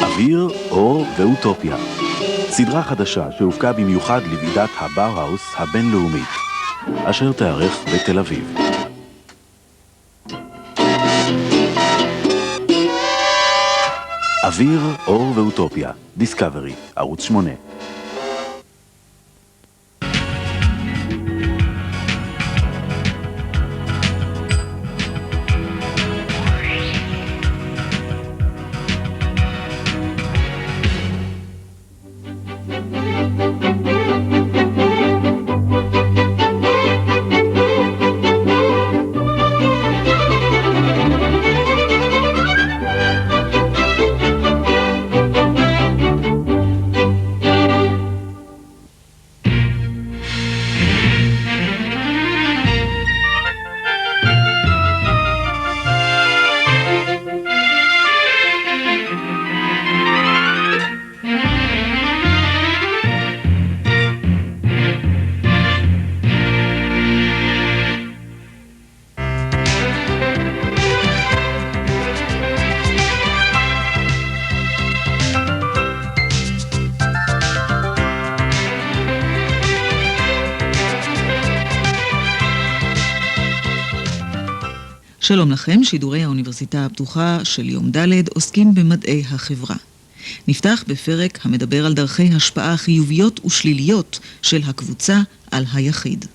אוויר, אור ואוטופיה. סדרה חדשה שהופקה במיוחד לוועידת הבאוהאוס הבינלאומית, אשר תארך בתל אביב. אוויר, אור ואוטופיה, דיסקאברי, ערוץ 8. שלום לכם, שידורי האוניברסיטה הפתוחה של יום ד' עוסקים במדעי החברה. נפתח בפרק המדבר על דרכי השפעה חיוביות ושליליות של הקבוצה על היחיד.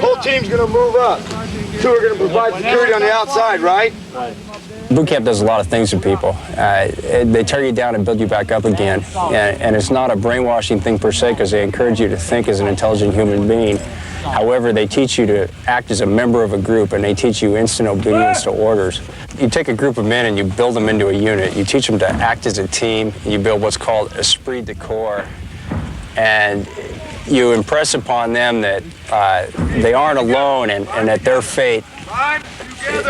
Whole team's going to move up. Two are going to provide security on the outside, right? Boot camp does a lot of things to people. They tear you down and build you back up again. And it's not a brainwashing thing per se, because they encourage you to think as an intelligent human being. However, they teach you to act as a member of a group, and they teach you instant obedience to orders. You take a group of men and you build them into a unit. You teach them to act as a team. You build what's called esprit de corps. And you impress upon them that they aren't alone, and that their fate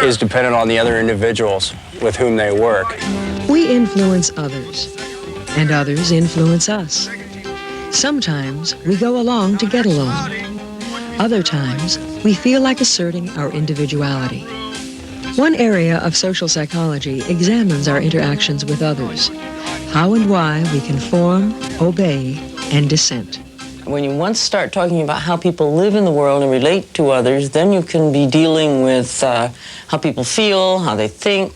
is dependent on the other individuals with whom they work. We influence others, and others influence us. Sometimes we go along to get along. Other times we feel like asserting our individuality. One area of social psychology examines our interactions with others, how and why we conform, obey, and dissent. When you once start talking about how people live in the world and relate to others, then you can be dealing with how people feel, how they think,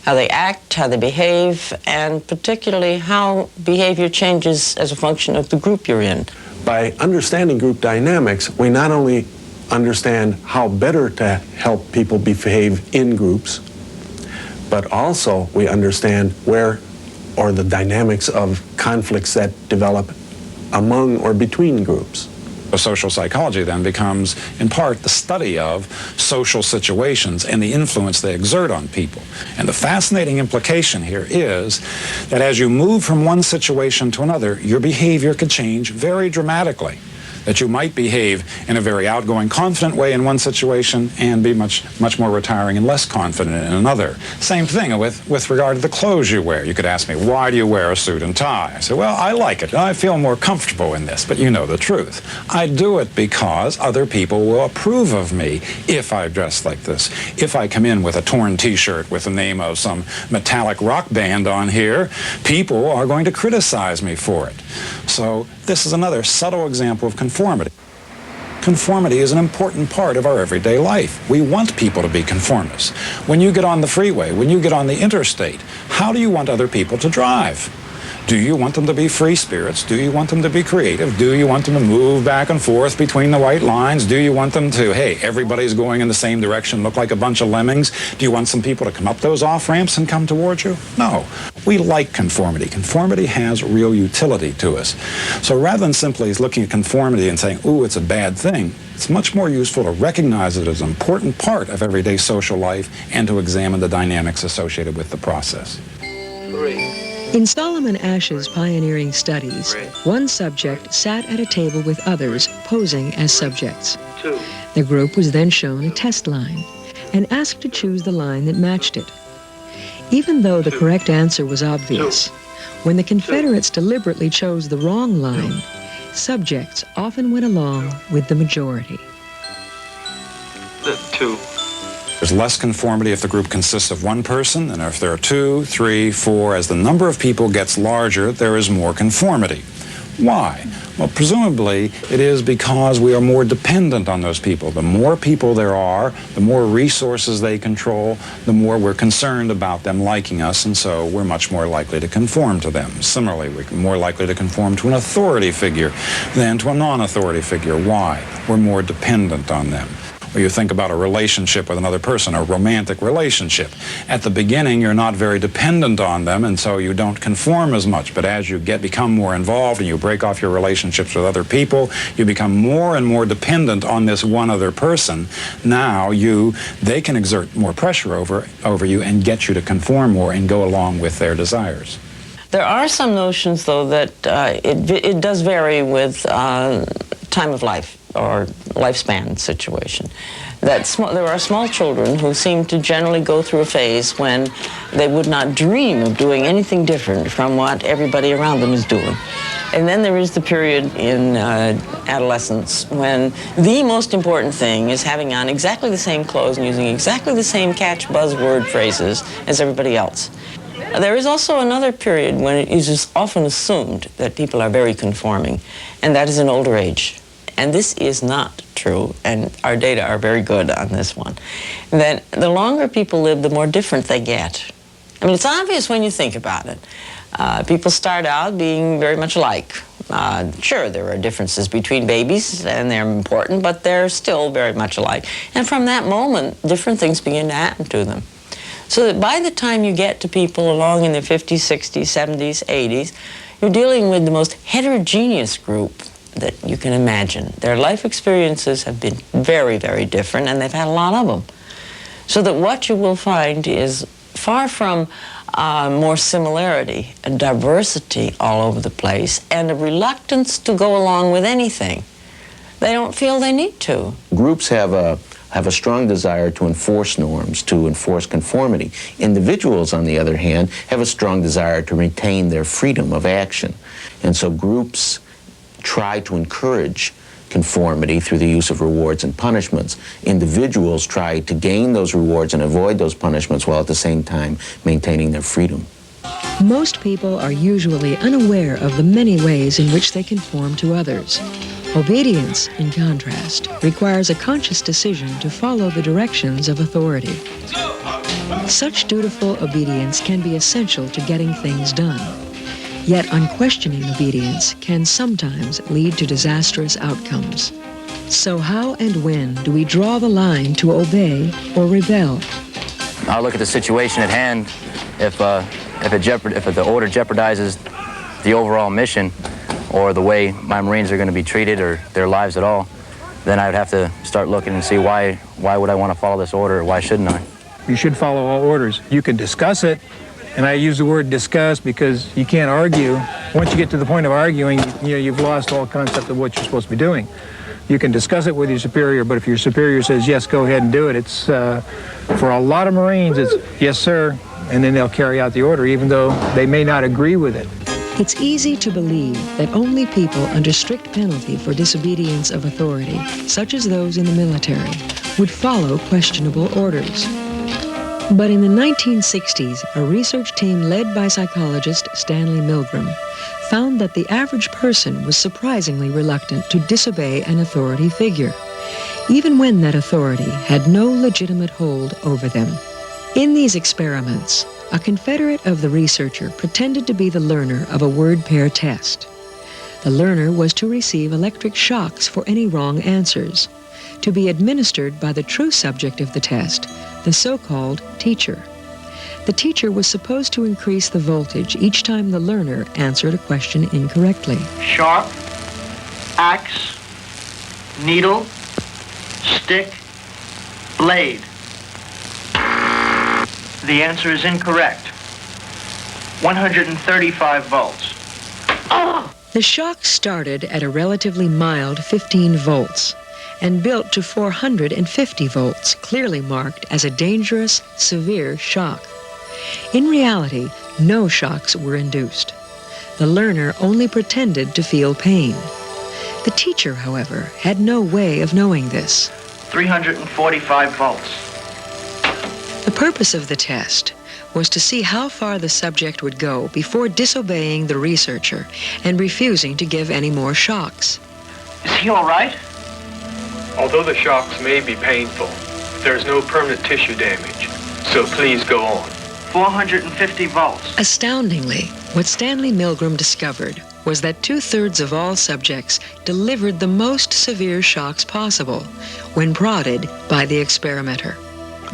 how they act, how they behave, and particularly how behavior changes as a function of the group you're in. By understanding group dynamics, we not only understand how better to help people behave in groups, but also we understand where or the dynamics of conflicts that develop among or between groups. Social psychology then becomes, in part, the study of social situations and the influence they exert on people. And the fascinating implication here is that as you move from one situation to another, your behavior could change very dramatically. That you might behave in a very outgoing, confident way in one situation and be much more retiring and less confident in another. Same thing with regard to the clothes you wear. You could ask me, why do you wear a suit and tie? I say, well, I like it. I feel more comfortable in this, but you know the truth. I do it because other people will approve of me if I dress like this. If I come in with a torn t-shirt with the name of some metallic rock band on here, people are going to criticize me for it. So this is another subtle example of conformity. Conformity is an important part of our everyday life. We want people to be conformists. When you get on the freeway, when you get on the interstate, how do you want other people to drive? Do you want them to be free spirits? Do you want them to be creative? Do you want them to move back and forth between the white lines? Do you want them to, hey, everybody's going in the same direction, look like a bunch of lemmings? Do you want some people to come up those off-ramps and come towards you? No. We like conformity. Conformity has real utility to us. So rather than simply looking at conformity and saying, ooh, it's a bad thing, it's much more useful to recognize it as an important part of everyday social life and to examine the dynamics associated with the process. In Solomon Ash's pioneering studies, one subject sat at a table with others posing as subjects. The group was then shown a test line and asked to choose the line that matched it. Even though the correct answer was obvious, when the Confederates deliberately chose the wrong line, subjects often went along with the majority. There's less conformity if the group consists of one person, and if there are 2, 3, 4, as the number of people gets larger, there is more conformity. Why? Well, presumably, it is because we are more dependent on those people. The more people there are, the more resources they control, the more we're concerned about them liking us, and so we're much more likely to conform to them. Similarly, we're more likely to conform to an authority figure than to a non-authority figure. Why? We're more dependent on them. Or you think about a relationship with another person, a romantic relationship. At the beginning, you're not very dependent on them, and so you don't conform as much. But as you become more involved and you break off your relationships with other people, you become more and more dependent on this one other person. Now they can exert more pressure over you and get you to conform more and go along with their desires. There are some notions, though, that it does vary with time of life or lifespan situation. There are small children who seem to generally go through a phase when they would not dream of doing anything different from what everybody around them is doing. And then there is the period in adolescence when the most important thing is having on exactly the same clothes and using exactly the same catch buzzword phrases as everybody else. There is also another period when it is often assumed that people are very conforming, and that is in older age. And this is not true, and our data are very good on this one. That the longer people live, the more different they get. I mean, it's obvious when you think about it. People start out being very much alike. Sure, there are differences between babies, and they're important, but they're still very much alike. And from that moment, different things begin to happen to them. So that by the time you get to people along in their 50s, 60s, 70s, 80s, you're dealing with the most heterogeneous group that you can imagine. Their life experiences have been very, very different, and they've had a lot of them. So that what you will find is far from more similarity, a diversity all over the place, and a reluctance to go along with anything. They don't feel they need to. Groups have a strong desire to enforce norms, to enforce conformity. Individuals, on the other hand, have a strong desire to retain their freedom of action. And so groups try to encourage conformity through the use of rewards and punishments. Individuals try to gain those rewards and avoid those punishments while at the same time maintaining their freedom. Most people are usually unaware of the many ways in which they conform to others. Obedience, in contrast, requires a conscious decision to follow the directions of authority. Such dutiful obedience can be essential to getting things done. Yet unquestioning obedience can sometimes lead to disastrous outcomes. So how and when do we draw the line to obey or rebel? I'll look at the situation at hand. If the order jeopardizes the overall mission or the way my Marines are going to be treated or their lives at all, then I would have to start looking and see why would I want to follow this order or why shouldn't I? You should follow all orders. You can discuss it, and I use the word discuss because you can't argue. Once you get to the point of arguing, you've lost all concept of what you're supposed to be doing. You can discuss it with your superior, but if your superior says, yes, go ahead and do it, it's, for a lot of Marines, it's, yes, sir, and then they'll carry out the order, even though they may not agree with it. It's easy to believe that only people under strict penalty for disobedience of authority, such as those in the military, would follow questionable orders. But in the 1960s, a research team led by psychologist Stanley Milgram found that the average person was surprisingly reluctant to disobey an authority figure, even when that authority had no legitimate hold over them. In these experiments, a confederate of the researcher pretended to be the learner of a word pair test. The learner was to receive electric shocks for any wrong answers, to be administered by the true subject of the test, the so-called teacher. The teacher was supposed to increase the voltage each time the learner answered a question incorrectly. Sharp, axe, needle, stick, blade. The answer is incorrect. 135 volts. The shock started at a relatively mild 15 volts and built to 450 volts, clearly marked as a dangerous, severe shock. In reality, no shocks were induced. The learner only pretended to feel pain. The teacher, however, had no way of knowing this. 345 volts. The purpose of the test was to see how far the subject would go before disobeying the researcher and refusing to give any more shocks. Is he all right? Although the shocks may be painful, there is no permanent tissue damage, so please go on. 450 volts. Astoundingly, what Stanley Milgram discovered was that 2/3 of all subjects delivered the most severe shocks possible when prodded by the experimenter.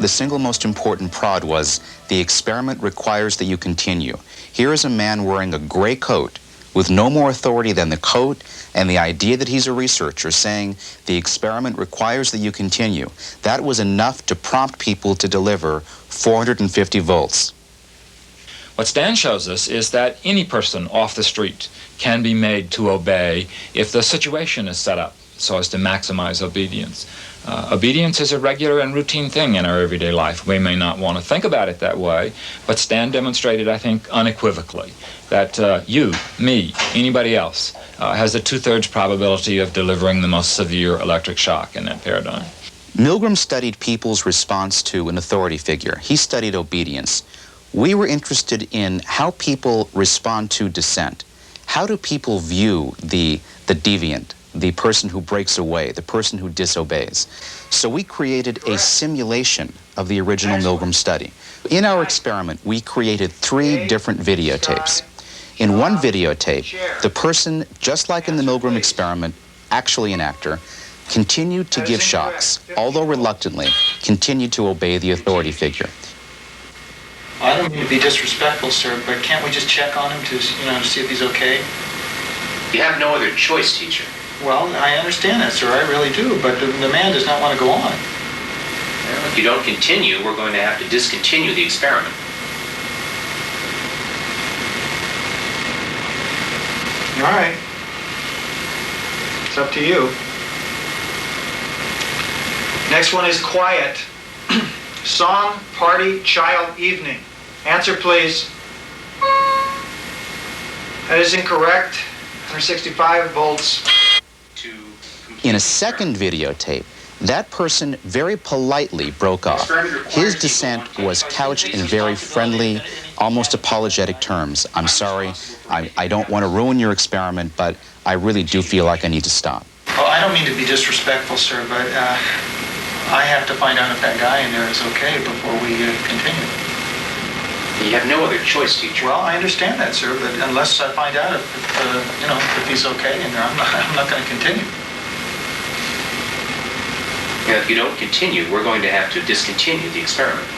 The single most important prod was, the experiment requires that you continue. Here is a man wearing a gray coat with no more authority than the coat and the idea that he's a researcher, saying the experiment requires that you continue. That was enough to prompt people to deliver 450 volts. What Stan shows us is that any person off the street can be made to obey if the situation is set up so as to maximize obedience. Obedience is a regular and routine thing in our everyday life. We may not want to think about it that way, but Stan demonstrated, I think, unequivocally that you, me, anybody else has a 2/3 probability of delivering the most severe electric shock in that paradigm. Milgram studied people's response to an authority figure. He studied obedience. We were interested in how people respond to dissent. How do people view the deviant, the person who breaks away, the person who disobeys? So we created a simulation of the original Milgram study. In our experiment, we created 3 different videotapes. In one videotape, the person, just like in the Milgram experiment, actually an actor, continued to give shocks, although reluctantly, continued to obey the authority figure. I don't mean to be disrespectful, sir, but can't we just check on him to see if he's okay? You have no other choice, teacher. Well, I understand that, sir. I really do, but the man does not want to go on. Well, if you don't continue, we're going to have to discontinue the experiment. All right. It's up to you. Next one is quiet. Song, party, child, evening. Answer, please. That is incorrect. 165 volts. In a second videotape, that person very politely broke off. His dissent was couched in very friendly, almost apologetic terms. I'm sorry, I don't want to ruin your experiment, but I really do feel like I need to stop. Well, I don't mean to be disrespectful, sir, but I have to find out if that guy in there is okay before we continue. You have no other choice, teacher. Well, I understand that, sir, but unless I find out if he's okay in there, I'm not going to continue. Yeah, if you don't continue, we're going to have to discontinue the experiment.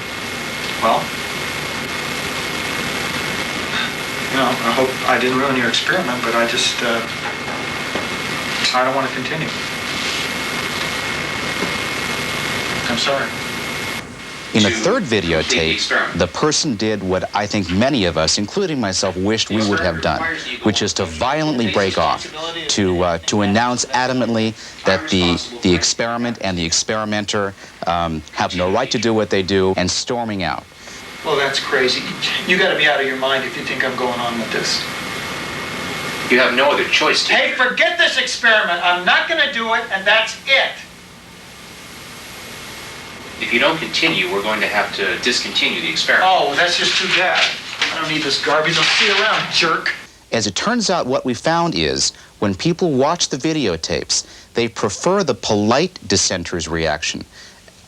Well, I hope I didn't ruin your experiment, but I just, I don't want to continue. I'm sorry. In a third videotape, the person did what I think many of us, including myself, wished we would have done, which is to violently break off, to announce adamantly that the experiment and the experimenter have no right to do what they do, and storming out. Well, that's crazy. You got to be out of your mind if you think I'm going on with this. You have no other choice, teacher. Hey, forget this experiment. I'm not going to do it, and that's it. If you don't continue, we're going to have to discontinue the experiment. Oh, that's just too bad. I don't need this garbage. I'll see you around, jerk. As it turns out, what we found is, when people watch the videotapes, they prefer the polite dissenter's reaction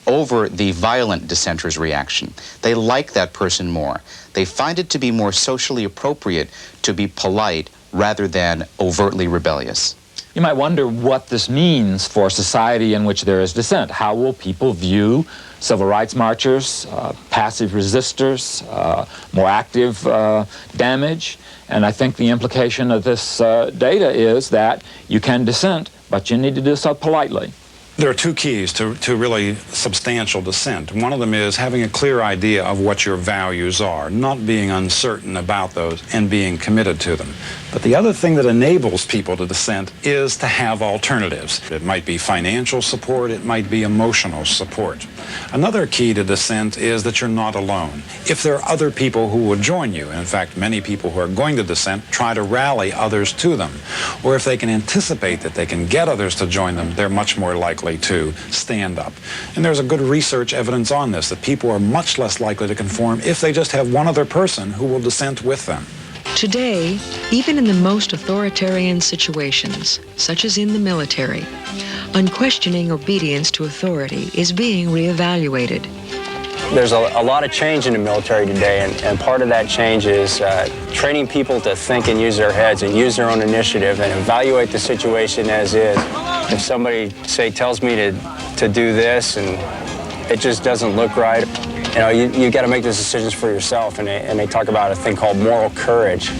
over the violent dissenter's reaction. They like that person more. They find it to be more socially appropriate to be polite rather than overtly rebellious. You might wonder what this means for a society in which there is dissent. How will people view civil rights marchers, passive resistors, more active damage? And I think the implication of this data is that you can dissent, but you need to do so politely. There are two keys to really substantial dissent. One of them is having a clear idea of what your values are, not being uncertain about those and being committed to them. But the other thing that enables people to dissent is to have alternatives. It might be financial support, it might be emotional support. Another key to dissent is that you're not alone. If there are other people who will join you, and in fact many people who are going to dissent try to rally others to them, or if they can anticipate that they can get others to join them, they're much more likely to stand up. And there's a good research evidence on this, that people are much less likely to conform if they just have one other person who will dissent with them. Today, even in the most authoritarian situations, such as in the military, unquestioning obedience to authority is being reevaluated. There's a lot of change in the military today, and part of that change is training people to think and use their heads and use their own initiative and evaluate the situation as is. If somebody, say, tells me to do this and it just doesn't look right, you know, you got to make those decisions for yourself, and they talk about a thing called moral courage.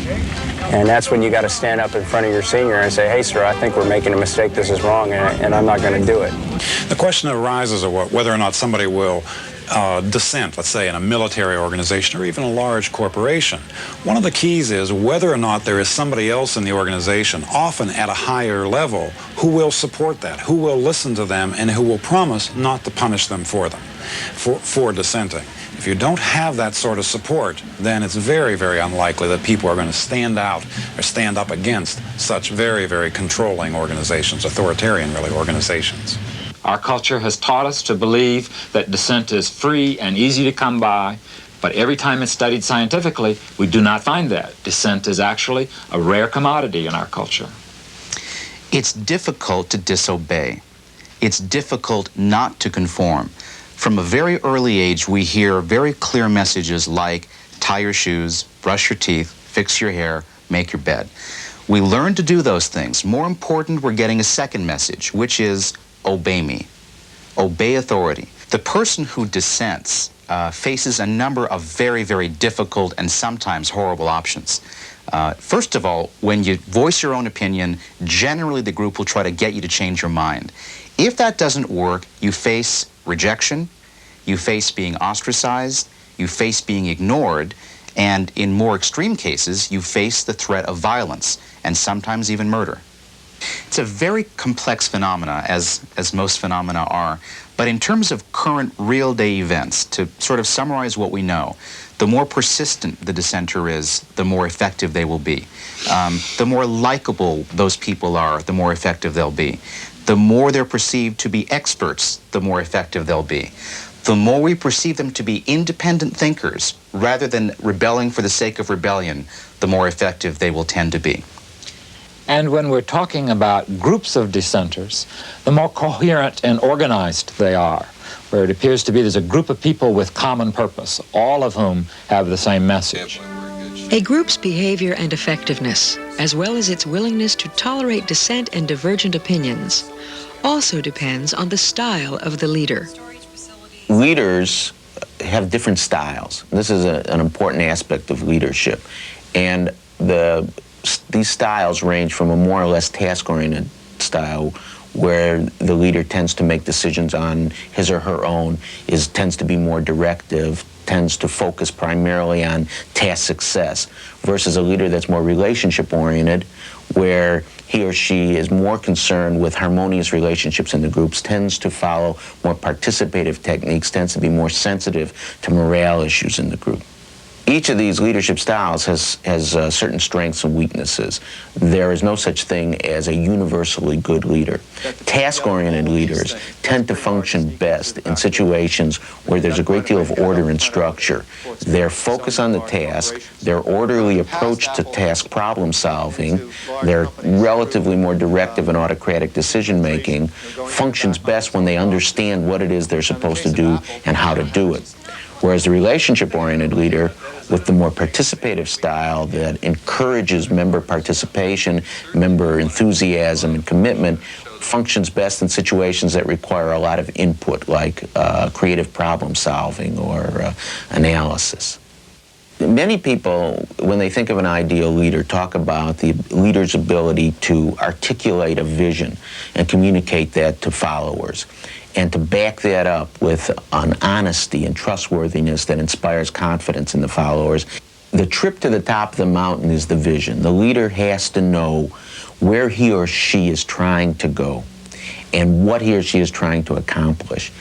And that's when you got to stand up in front of your senior and say, hey, sir, I think we're making a mistake, this is wrong, and I'm not going to do it. The question that arises of whether or not somebody will dissent, let's say in a military organization or even a large corporation. One of the keys is whether or not there is somebody else in the organization, often at a higher level, who will support that, who will listen to them, and who will promise not to punish them for dissenting. If you don't have that sort of support, then it's very, very unlikely that people are going to stand out or stand up against such very, very controlling organizations, authoritarian, really, organizations. Our culture has taught us to believe that dissent is free and easy to come by, but every time it's studied scientifically, we do not find that. Dissent is actually a rare commodity in our culture. It's difficult to disobey. It's difficult not to conform. From a very early age, we hear very clear messages like tie your shoes, brush your teeth, fix your hair, make your bed. We learn to do those things. More important, we're getting a second message, which is obey me. Obey authority. The person who dissents faces a number of very, very difficult and sometimes horrible options. First of all, when you voice your own opinion, generally the group will try to get you to change your mind. If that doesn't work, you face rejection, you face being ostracized, you face being ignored, and in more extreme cases, you face the threat of violence and sometimes even murder. It's a very complex phenomena, as most phenomena are, but in terms of current real-day events, to sort of summarize what we know, the more persistent the dissenter is, the more effective they will be. The more likable those people are, the more effective they'll be. The more they're perceived to be experts, the more effective they'll be. The more we perceive them to be independent thinkers, rather than rebelling for the sake of rebellion, the more effective they will tend to be. And when we're talking about groups of dissenters, the more coherent and organized they are, where it appears to be there's a group of people with common purpose, all of whom have the same message. A group's behavior and effectiveness, as well as its willingness to tolerate dissent and divergent opinions, also depends on the style of the leader. Leaders have different styles. This is an important aspect of leadership. And these styles range from a more or less task-oriented style where the leader tends to make decisions on his or her own, tends to be more directive, tends to focus primarily on task success, versus a leader that's more relationship-oriented, where he or she is more concerned with harmonious relationships in the groups, tends to follow more participative techniques, tends to be more sensitive to morale issues in the group. Each of these leadership styles has certain strengths and weaknesses. There is no such thing as a universally good leader. Task-oriented leaders tend to function best in situations where there's a great deal of order and structure. Their focus on the task, their orderly approach to task problem solving, their relatively more directive and autocratic decision-making functions best when they understand what it is they're supposed to do and how to do it. Whereas the relationship-oriented leader, with the more participative style that encourages member participation, member enthusiasm and commitment, functions best in situations that require a lot of input, like creative problem solving or analysis. Many people, when they think of an ideal leader, talk about the leader's ability to articulate a vision and communicate that to followers, and to back that up with an honesty and trustworthiness that inspires confidence in the followers. The trip to the top of the mountain is the vision. The leader has to know where he or she is trying to go and what he or she is trying to accomplish.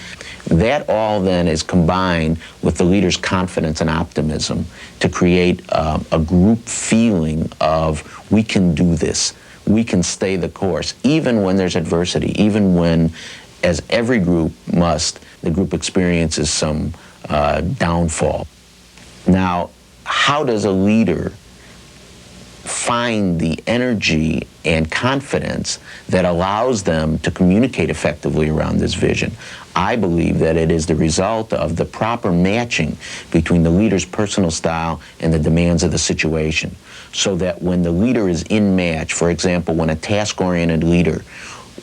That all then is combined with the leader's confidence and optimism to create a group feeling of, we can do this, we can stay the course, even when there's adversity, even when, as every group must, the group experiences some downfall. Now, how does a leader find the energy and confidence that allows them to communicate effectively around this vision? I believe that it is the result of the proper matching between the leader's personal style and the demands of the situation, so that when the leader is in match, for example, when a task-oriented leader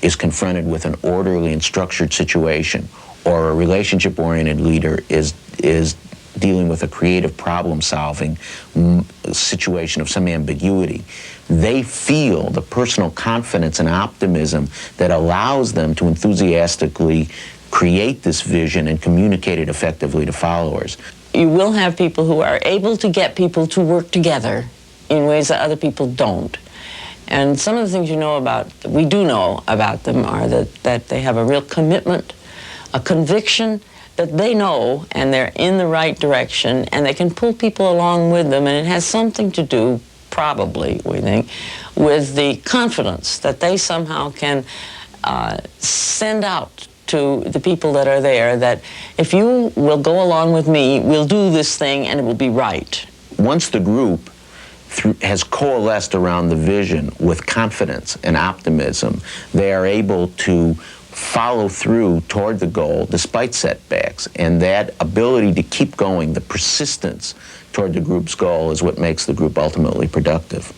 is confronted with an orderly and structured situation, or a relationship-oriented leader is dealing with a creative problem-solving situation of some ambiguity, they feel the personal confidence and optimism that allows them to enthusiastically create this vision and communicate it effectively to followers. You will have people who are able to get people to work together in ways that other people don't. And some of the things we do know about them are that they have a real commitment, a conviction that they know and they're in the right direction, and they can pull people along with them, and it has something to do, probably, we think, with the confidence that they somehow can send out to the people that are there, that if you will go along with me, we'll do this thing and it will be right. Once the group has coalesced around the vision with confidence and optimism, they are able to follow through toward the goal despite setbacks. And that ability to keep going, the persistence toward the group's goal, is what makes the group ultimately productive.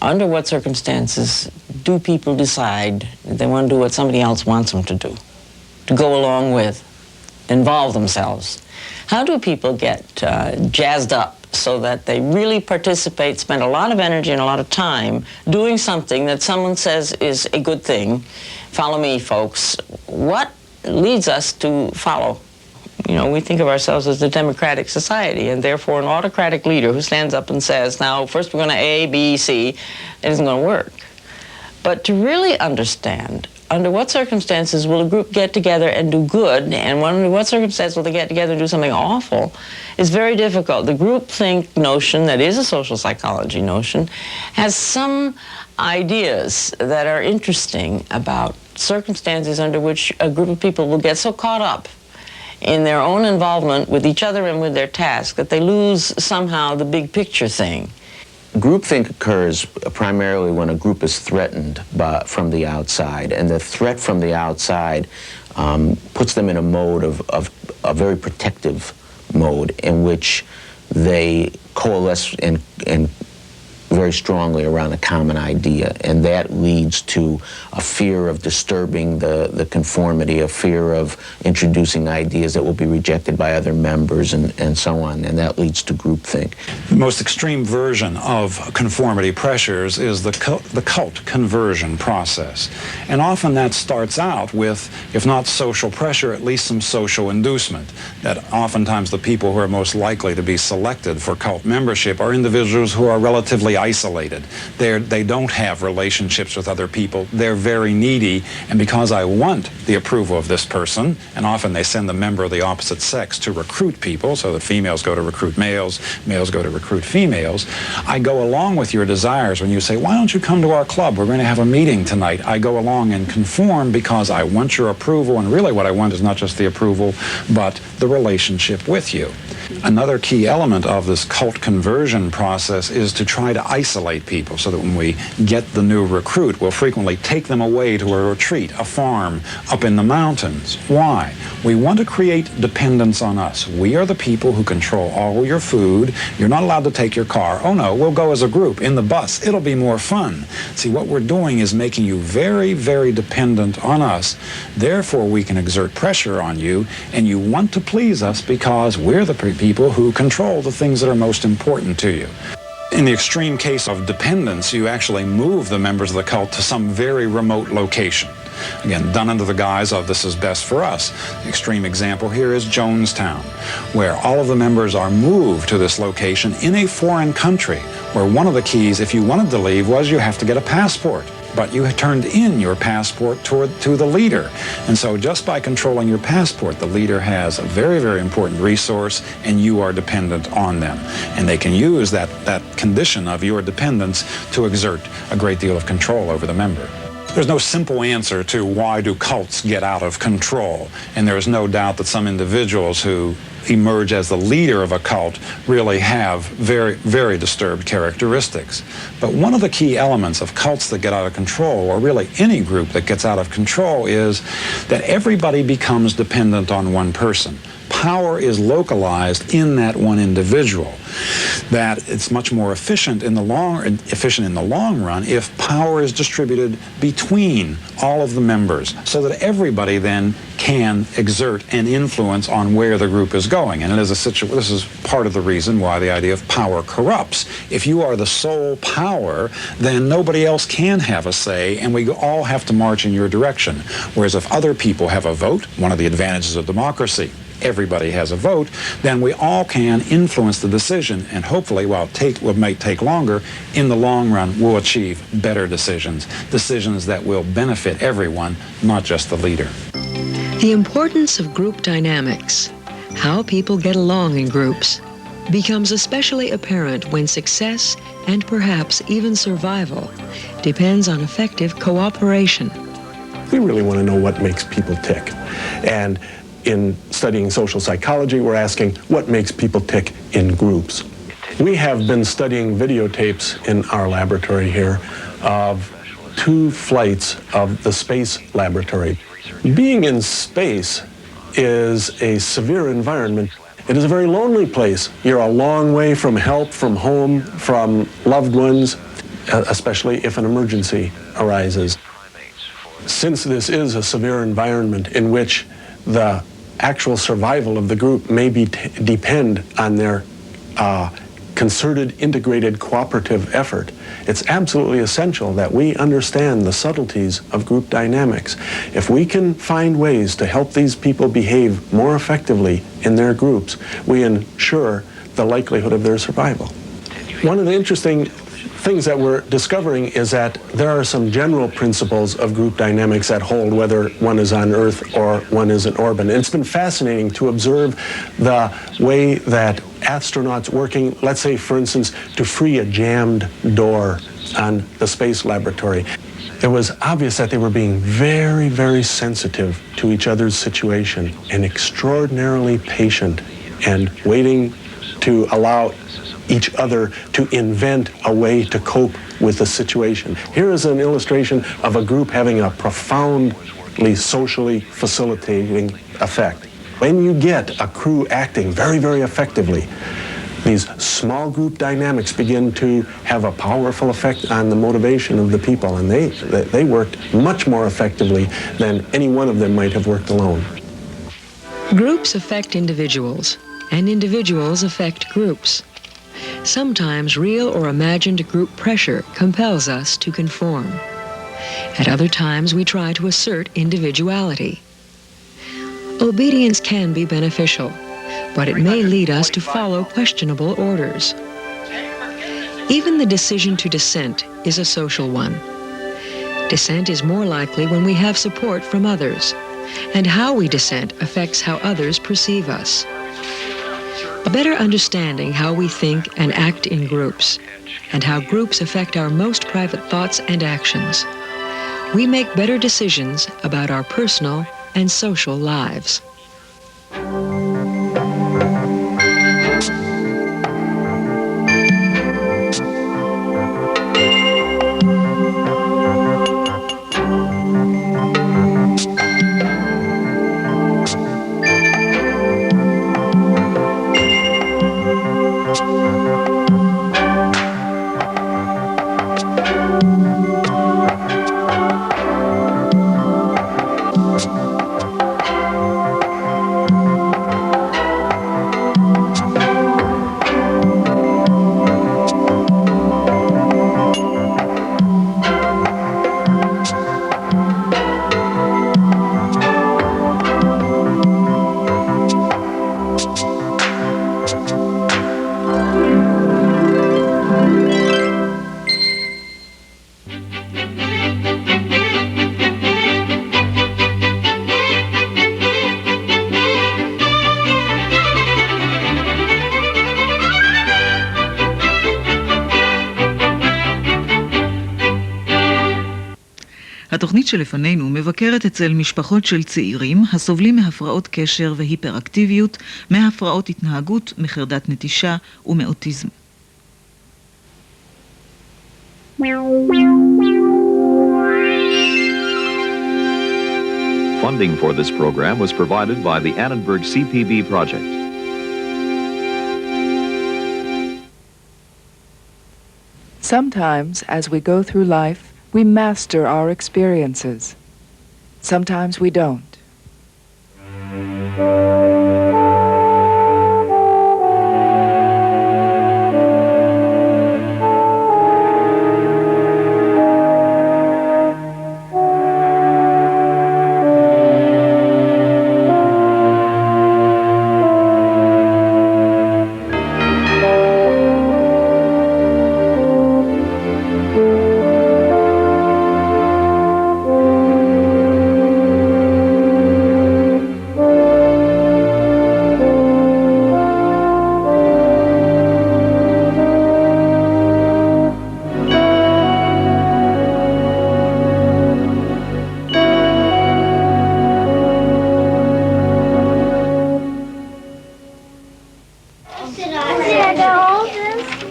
Under what circumstances do people decide they want to do what somebody else wants them to do, to go along with, involve themselves? How do people get jazzed up so that they really participate, spend a lot of energy and a lot of time doing something that someone says is a good thing? Follow me, folks. What leads us to follow? You know, we think of ourselves as a democratic society, and therefore an autocratic leader who stands up and says, now, first we're going to A, B, C, it isn't going to work. But to really understand under what circumstances will a group get together and do good, and under what circumstances will they get together and do something awful, is very difficult. The groupthink notion, that is a social psychology notion, has some ideas that are interesting about circumstances under which a group of people will get so caught up in their own involvement with each other and with their task that they lose somehow the big picture thing. Groupthink occurs primarily when a group is threatened from the outside, and the threat from the outside puts them in a mode of a very protective mode in which they coalesce and very strongly around a common idea, and that leads to a fear of disturbing the conformity, a fear of introducing ideas that will be rejected by other members, and so on, and that leads to groupthink. The most extreme version of conformity pressures is the cult conversion process, and often that starts out with, if not social pressure, at least some social inducement, that oftentimes the people who are most likely to be selected for cult membership are individuals who are relatively isolated. They don't have relationships with other people. They're very needy, and because I want the approval of this person, and often they send the member of the opposite sex to recruit people, so that females go to recruit males, males go to recruit females, I go along with your desires when you say, why don't you come to our club? We're going to have a meeting tonight. I go along and conform because I want your approval, and really what I want is not just the approval, but the relationship with you. Another key element of this cult conversion process is to try to isolate people so that when we get the new recruit, we'll frequently take them away to a retreat, a farm, up in the mountains. Why? We want to create dependence on us. We are the people who control all your food. You're not allowed to take your car. Oh no, we'll go as a group in the bus. It'll be more fun. See, what we're doing is making you very, very dependent on us. Therefore, we can exert pressure on you, and you want to please us because we're the people who control the things that are most important to you. In the extreme case of dependence, you actually move the members of the cult to some very remote location. Again, done under the guise of this is best for us. The extreme example here is Jonestown, where all of the members are moved to this location in a foreign country, where one of the keys, if you wanted to leave, was you have to get a passport. But you had turned in your passport to the leader. And so just by controlling your passport, the leader has a very, very important resource, and you are dependent on them. And they can use that condition of your dependence to exert a great deal of control over the member. There's no simple answer to why do cults get out of control. And there is no doubt that some individuals who emerge as the leader of a cult really have very, very disturbed characteristics. But one of the key elements of cults that get out of control, or really any group that gets out of control, is that everybody becomes dependent on one person. Power is localized in that one individual. That it's much more efficient in the long run if power is distributed between all of the members, so that everybody then can exert an influence on where the group is going. And it is this is part of the reason why the idea of power corrupts. If you are the sole power, then nobody else can have a say, and we all have to march in your direction. Whereas if other people have a vote, one of the advantages of democracy, everybody has a vote, then we all can influence the decision, and hopefully, while it might take longer, in the long run we'll achieve better decisions that will benefit everyone, not just the leader. The importance of group dynamics, how people get along in groups, becomes especially apparent when success, and perhaps even survival, depends on effective cooperation. We really want to know what makes people tick. And in studying social psychology, we're asking what makes people tick in groups. We have been studying videotapes in our laboratory here of 2 flights of the space laboratory. Being in space is a severe environment. It is a very lonely place. You're a long way from help, from home, from loved ones, especially if an emergency arises. Since this is a severe environment in which the actual survival of the group may depend on their concerted, integrated, cooperative effort, it's absolutely essential that we understand the subtleties of group dynamics. If we can find ways to help these people behave more effectively in their groups, we ensure the likelihood of their survival. One of the interesting things that we're discovering is that there are some general principles of group dynamics that hold whether one is on Earth or one is in orbit. It's been fascinating to observe the way that astronauts working, let's say for instance, to free a jammed door on the space laboratory. It was obvious that they were being very, very sensitive to each other's situation and extraordinarily patient and waiting to allow each other to invent a way to cope with the situation. Here is an illustration of a group having a profoundly socially facilitating effect. When you get a crew acting very, very effectively, these small group dynamics begin to have a powerful effect on the motivation of the people, and they worked much more effectively than any one of them might have worked alone. Groups affect individuals, and individuals affect groups. Sometimes real or imagined group pressure compels us to conform. At other times, we try to assert individuality. Obedience can be beneficial, but it may lead us to follow questionable orders. Even the decision to dissent is a social one. Dissent is more likely when we have support from others, and how we dissent affects how others perceive us. A better understanding how we think and act in groups, and how groups affect our most private thoughts and actions. We make better decisions about our personal and social lives. התוכנית שלפנינו מבקרת אצל משפחות של צעירים הסובלים מהפרעות קשר והיפראקטיביות, מהפרעות התנהגות, מחרדת נטישה ומאוטיזם. Funding for this program was provided by the Annenberg CPB project. Sometimes, as we go through life, we master our experiences. Sometimes we don't.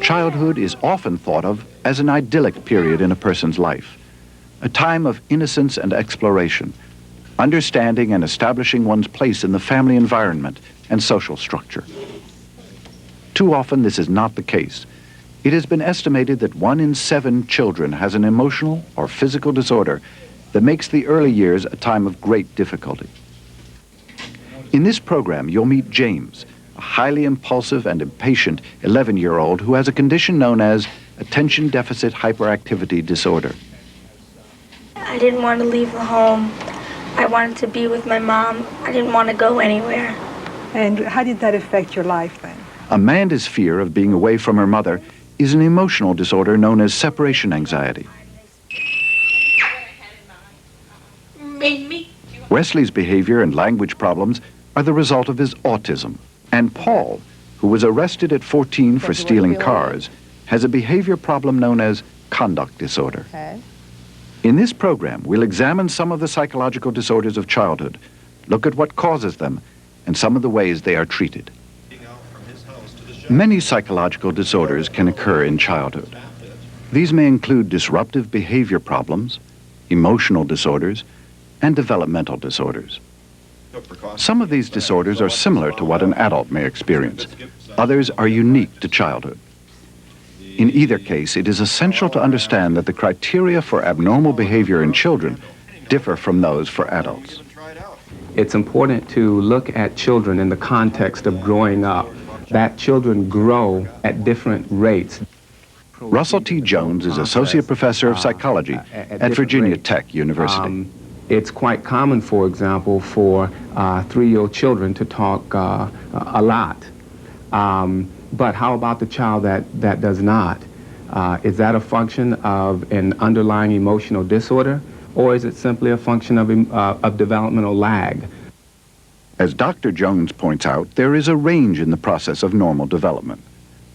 Childhood is often thought of as an idyllic period in a person's life, a time of innocence and exploration, understanding and establishing one's place in the family environment and social structure. Too often this is not the case. It has been estimated that 1 in 7 children has an emotional or physical disorder that makes the early years a time of great difficulty. In this program, you'll meet James, a highly impulsive and impatient 11-year-old who has a condition known as attention deficit hyperactivity disorder. I didn't want to leave the home. I wanted to be with my mom. I didn't want to go anywhere. And how did that affect your life then? Amanda's fear of being away from her mother is an emotional disorder known as separation anxiety. Wesley's behavior and language problems are the result of his autism. And Paul, who was arrested at 14 for stealing cars, has a behavior problem known as conduct disorder. In this program, we'll examine some of the psychological disorders of childhood, look at what causes them, and some of the ways they are treated. Many psychological disorders can occur in childhood. These may include disruptive behavior problems, emotional disorders, and developmental disorders. Some of these disorders are similar to what an adult may experience. Others are unique to childhood. In either case, it is essential to understand that the criteria for abnormal behavior in children differ from those for adults. It's important to look at children in the context of growing up, that children grow at different rates. Russell T. Jones is Associate Professor of Psychology at Virginia Tech University. It's quite common, for example, for 3-year-old children to talk a lot. But how about the child that does not? Is that a function of an underlying emotional disorder, or is it simply a function of developmental lag? As Dr. Jones points out, there is a range in the process of normal development.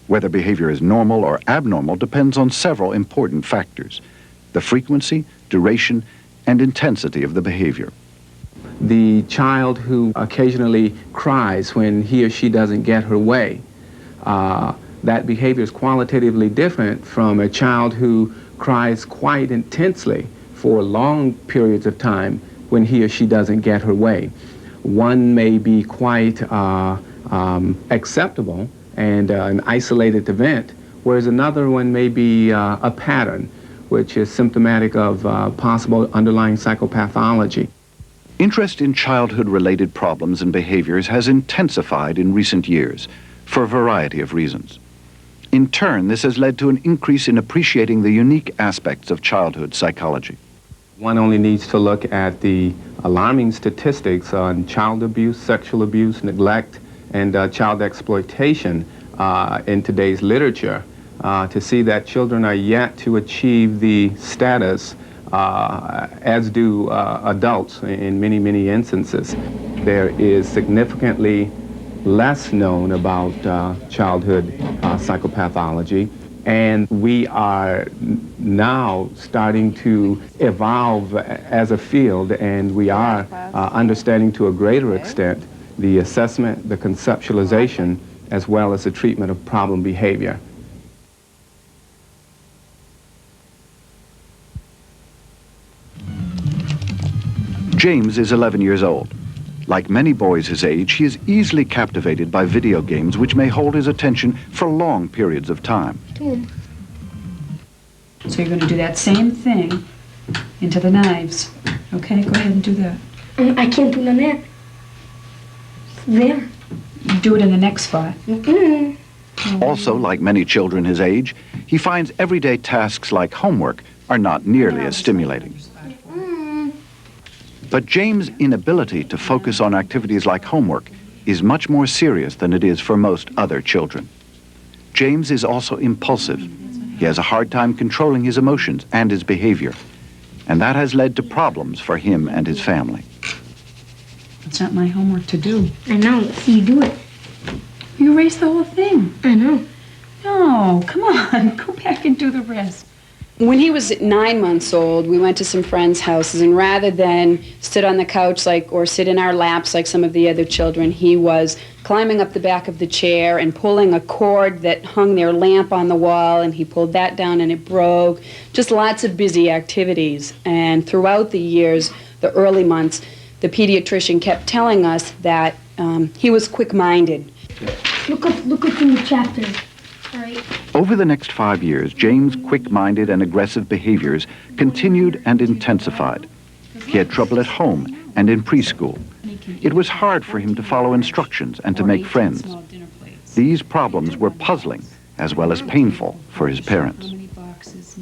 Whether behavior is normal or abnormal depends on several important factors: the frequency, duration, and intensity of the behavior. The child who occasionally cries when he or she doesn't get her way, that behavior is qualitatively different from a child who cries quite intensely for long periods of time when he or she doesn't get her way. One may be quite acceptable and an isolated event, whereas another one may be a pattern, which is symptomatic of possible underlying psychopathology. Interest in childhood-related problems and behaviors has intensified in recent years for a variety of reasons. In turn, this has led to an increase in appreciating the unique aspects of childhood psychology. One only needs to look at the alarming statistics on child abuse, sexual abuse, neglect, and child exploitation in today's literature to see that children are yet to achieve the status as do adults in many, many instances. There is significantly less known about childhood psychopathology, and we are now starting to evolve as a field, and we are understanding to a greater extent the assessment, the conceptualization, as well as the treatment of problem behavior. James is 11 years old. Like many boys his age, he is easily captivated by video games which may hold his attention for long periods of time. So you're going to do that same thing into the knives. Okay, go ahead and do that. I can't do none of that. There. You do it in the next spot. Also, like many children his age, he finds everyday tasks like homework are not nearly as stimulating. But James' inability to focus on activities like homework is much more serious than it is for most other children. James is also impulsive. He has a hard time controlling his emotions and his behavior, and that has led to problems for him and his family. It's not my homework to do. I know. See you do it. You erased the whole thing. I know. No, come on. Go back and do the rest. When he was 9 months old, we went to some friends' houses, and rather than sit on the couch or sit in our laps like some of the other children, he was climbing up the back of the chair and pulling a cord that hung their lamp on the wall, and he pulled that down and it broke. Just lots of busy activities. And throughout the years, the early months, the pediatrician kept telling us that he was quick-minded. Look up in the chapter. All right. Over the next 5 years, James' quick-minded and aggressive behaviors continued and intensified. He had trouble at home and in preschool. It was hard for him to follow instructions and to make friends. These problems were puzzling as well as painful for his parents.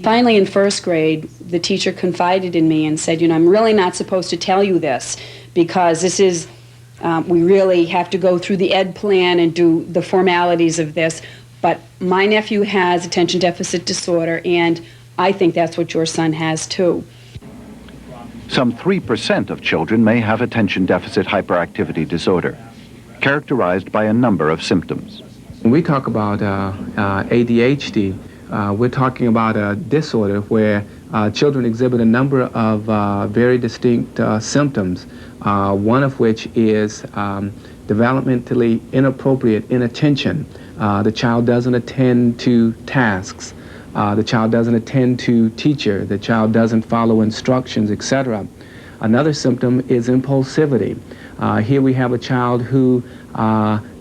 Finally, in first grade, the teacher confided in me and said, I'm really not supposed to tell you this because this is, we really have to go through the ed plan and do the formalities of this. But my nephew has attention deficit disorder, and I think that's what your son has too. Some 3% of children may have attention deficit hyperactivity disorder, characterized by a number of symptoms. When we talk about ADHD, we're talking about a disorder where children exhibit a number of very distinct symptoms, one of which is developmentally inappropriate inattention. The child doesn't attend to tasks. The child doesn't attend to teacher. The child doesn't follow instructions, etc. Another symptom is impulsivity. Here we have a child who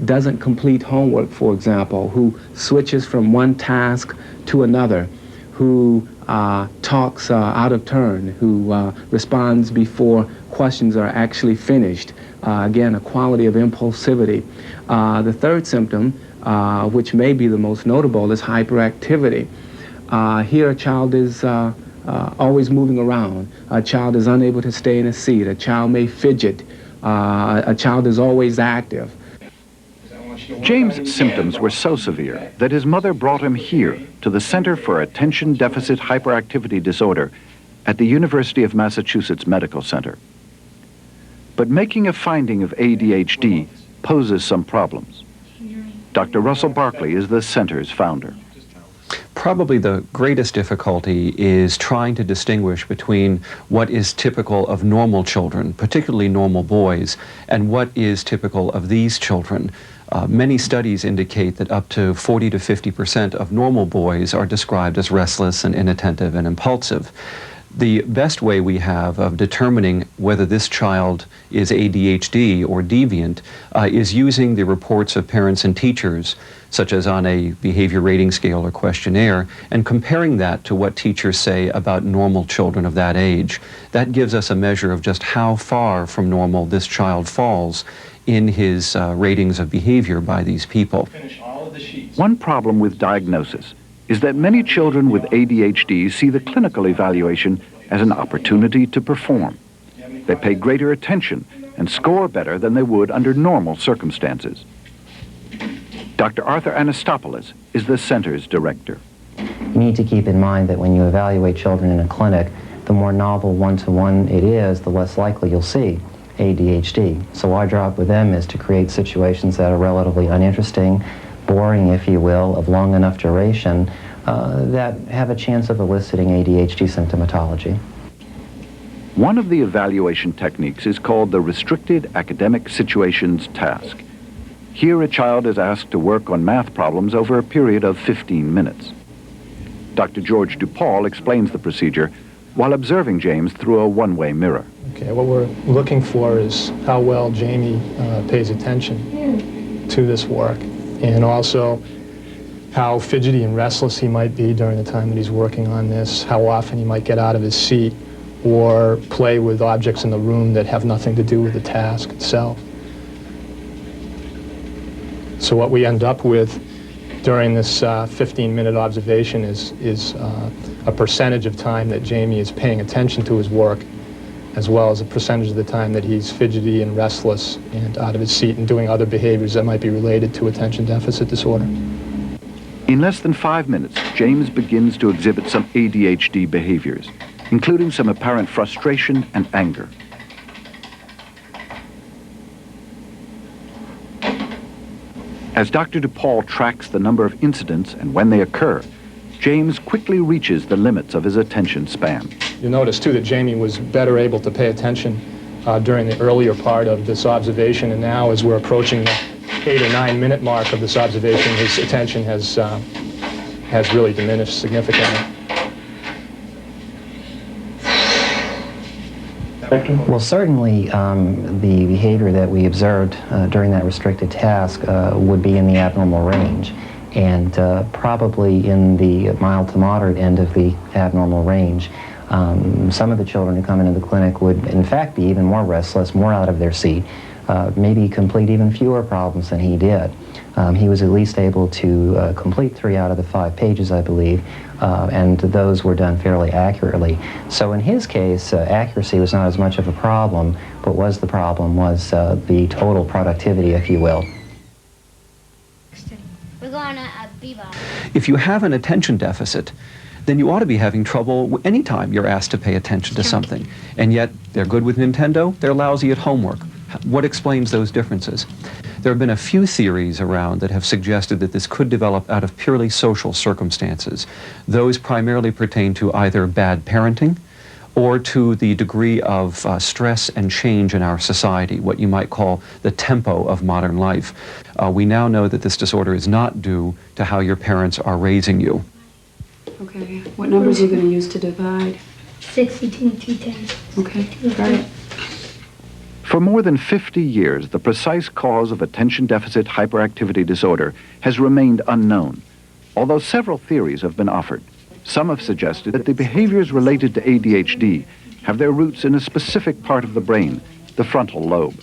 doesn't complete homework, for example, who switches from one task to another, who talks out of turn, who responds before questions are actually finished. Again, a quality of impulsivity. The third symptom, which may be the most notable, is hyperactivity. Here a child is always moving around. A child is unable to stay in a seat. A child may fidget. A child is always active. James' symptoms were so severe that his mother brought him here to the Center for Attention Deficit Hyperactivity Disorder at the University of Massachusetts Medical Center. But making a finding of ADHD poses some problems. Dr. Russell Barkley is the center's founder. Probably the greatest difficulty is trying to distinguish between what is typical of normal children, particularly normal boys, and what is typical of these children. Many studies indicate that up to 40 to 50% of normal boys are described as restless and inattentive and impulsive. The best way we have of determining whether this child is ADHD or deviant is using the reports of parents and teachers, such as on a behavior rating scale or questionnaire, and comparing that to what teachers say about normal children of that age. That gives us a measure of just how far from normal this child falls in his ratings of behavior by these people. One problem with diagnosis is that many children with ADHD see the clinical evaluation as an opportunity to perform. They pay greater attention and score better than they would under normal circumstances. Dr. Arthur Anastopoulos is the center's director. You need to keep in mind that when you evaluate children in a clinic, the more novel one-to-one it is, the less likely you'll see ADHD. So our job with them is to create situations that are relatively uninteresting, boring, if you will, of long enough duration, that have a chance of eliciting ADHD symptomatology. One of the evaluation techniques is called the Restricted Academic Situations Task. Here a child is asked to work on math problems over a period of 15 minutes. Dr. George DuPaul explains the procedure while observing James through a one-way mirror. Okay, what we're looking for is how well Jamie pays attention to this work, and also how fidgety and restless he might be during the time that he's working on this, how often he might get out of his seat or play with objects in the room that have nothing to do with the task itself. So what we end up with during this 15-minute observation is a percentage of time that Jamie is paying attention to his work, as well as a percentage of the time that he's fidgety and restless and out of his seat and doing other behaviors that might be related to attention deficit disorder. In less than 5 minutes, James begins to exhibit some ADHD behaviors, including some apparent frustration and anger. As Dr. DuPaul tracks the number of incidents and when they occur, James quickly reaches the limits of his attention span. You'll notice, too, that Jamie was better able to pay attention during the earlier part of this observation, and now as we're approaching the 8 or 9 minute mark of this observation, his attention has really diminished significantly. Well, certainly the behavior that we observed during that restricted task would be in the abnormal range, and probably in the mild to moderate end of the abnormal range. Some of the children who come into the clinic would in fact be even more restless, more out of their seat, maybe complete even fewer problems than he did. He was at least able to complete 3 out of the 5 pages, I believe, and those were done fairly accurately. So in his case, accuracy was not as much of a problem, but the problem was the total productivity, if you will. We're going to Bebop. If you have an attention deficit, then you ought to be having trouble anytime you're asked to pay attention to something. And yet, they're good with Nintendo, they're lousy at homework. What explains those differences? There have been a few theories around that have suggested that this could develop out of purely social circumstances. Those primarily pertain to either bad parenting or to the degree of stress and change in our society, what you might call the tempo of modern life. We now know that this disorder is not due to how your parents are raising you. Okay, what numbers are you going to use to divide? 62 and 210. Okay, got it. For more than 50 years, the precise cause of attention deficit hyperactivity disorder has remained unknown, although several theories have been offered. Some have suggested that the behaviors related to ADHD have their roots in a specific part of the brain, the frontal lobe.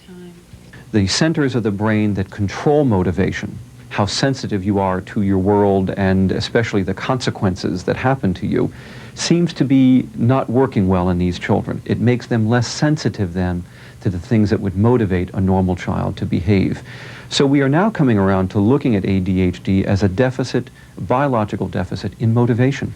The centers of the brain that control motivation, how sensitive you are to your world and especially the consequences that happen to you, seems to be not working well in these children. It makes them less sensitive then to the things that would motivate a normal child to behave. So we are now coming around to looking at ADHD as a deficit, biological deficit in motivation.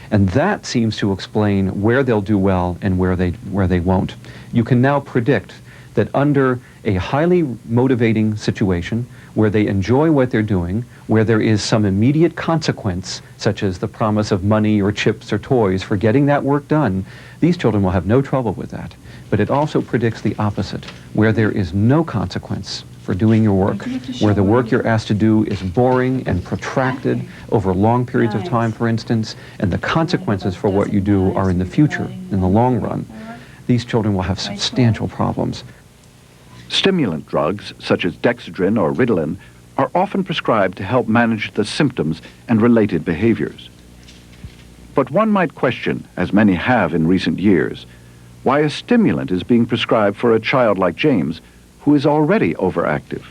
And that seems to explain where they'll do well and where they won't. You can now predict that under a highly motivating situation where they enjoy what they're doing, where there is some immediate consequence, such as the promise of money or chips or toys for getting that work done, these children will have no trouble with that. But it also predicts the opposite, where there is no consequence for doing your work, where the work you're asked to do is boring and protracted over long periods of time, for instance, and the consequences for what you do are in the future, in the long run. These children will have substantial problems. Stimulant drugs, such as Dexedrine or Ritalin, are often prescribed to help manage the symptoms and related behaviors. But one might question, as many have in recent years, why a stimulant is being prescribed for a child like James, who is already overactive.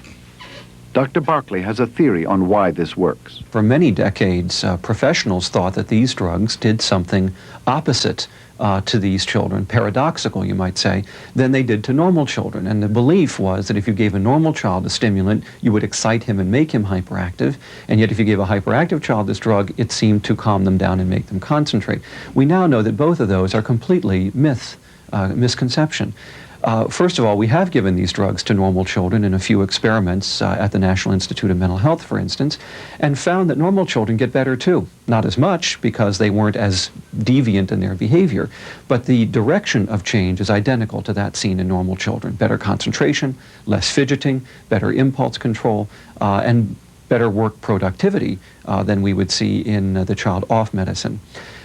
Dr. Barkley has a theory on why this works. For many decades, professionals thought that these drugs did something opposite to these children, paradoxical, you might say, than they did to normal children. And the belief was that if you gave a normal child a stimulant, you would excite him and make him hyperactive. And yet if you gave a hyperactive child this drug, it seemed to calm them down and make them concentrate. We now know that both of those are completely misconception. First of all, we have given these drugs to normal children in a few experiments at the National Institute of Mental Health, for instance, and found that normal children get better too. Not as much, because they weren't as deviant in their behavior, but the direction of change is identical to that seen in normal children. Better concentration, less fidgeting, better impulse control, and better work productivity than we would see in the child off medicine.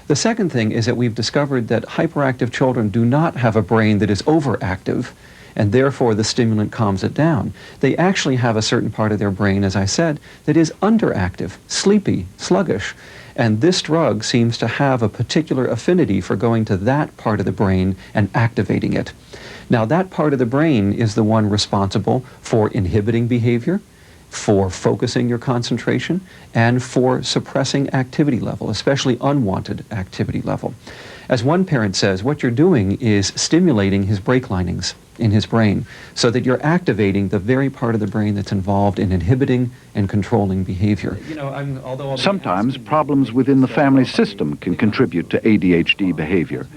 The second thing is that we've discovered that hyperactive children do not have a brain that is overactive, and therefore the stimulant calms it down. They actually have a certain part of their brain, as I said, that is underactive, sleepy, sluggish. And this drug seems to have a particular affinity for going to that part of the brain and activating it. Now, that part of the brain is the one responsible for inhibiting behavior, for focusing your concentration, and for suppressing activity level, especially unwanted activity level. As one parent says, what you're doing is stimulating his brake linings in his brain so that you're activating the very part of the brain that's involved in inhibiting and controlling behavior. Sometimes problems within the family system can contribute to ADHD behavior.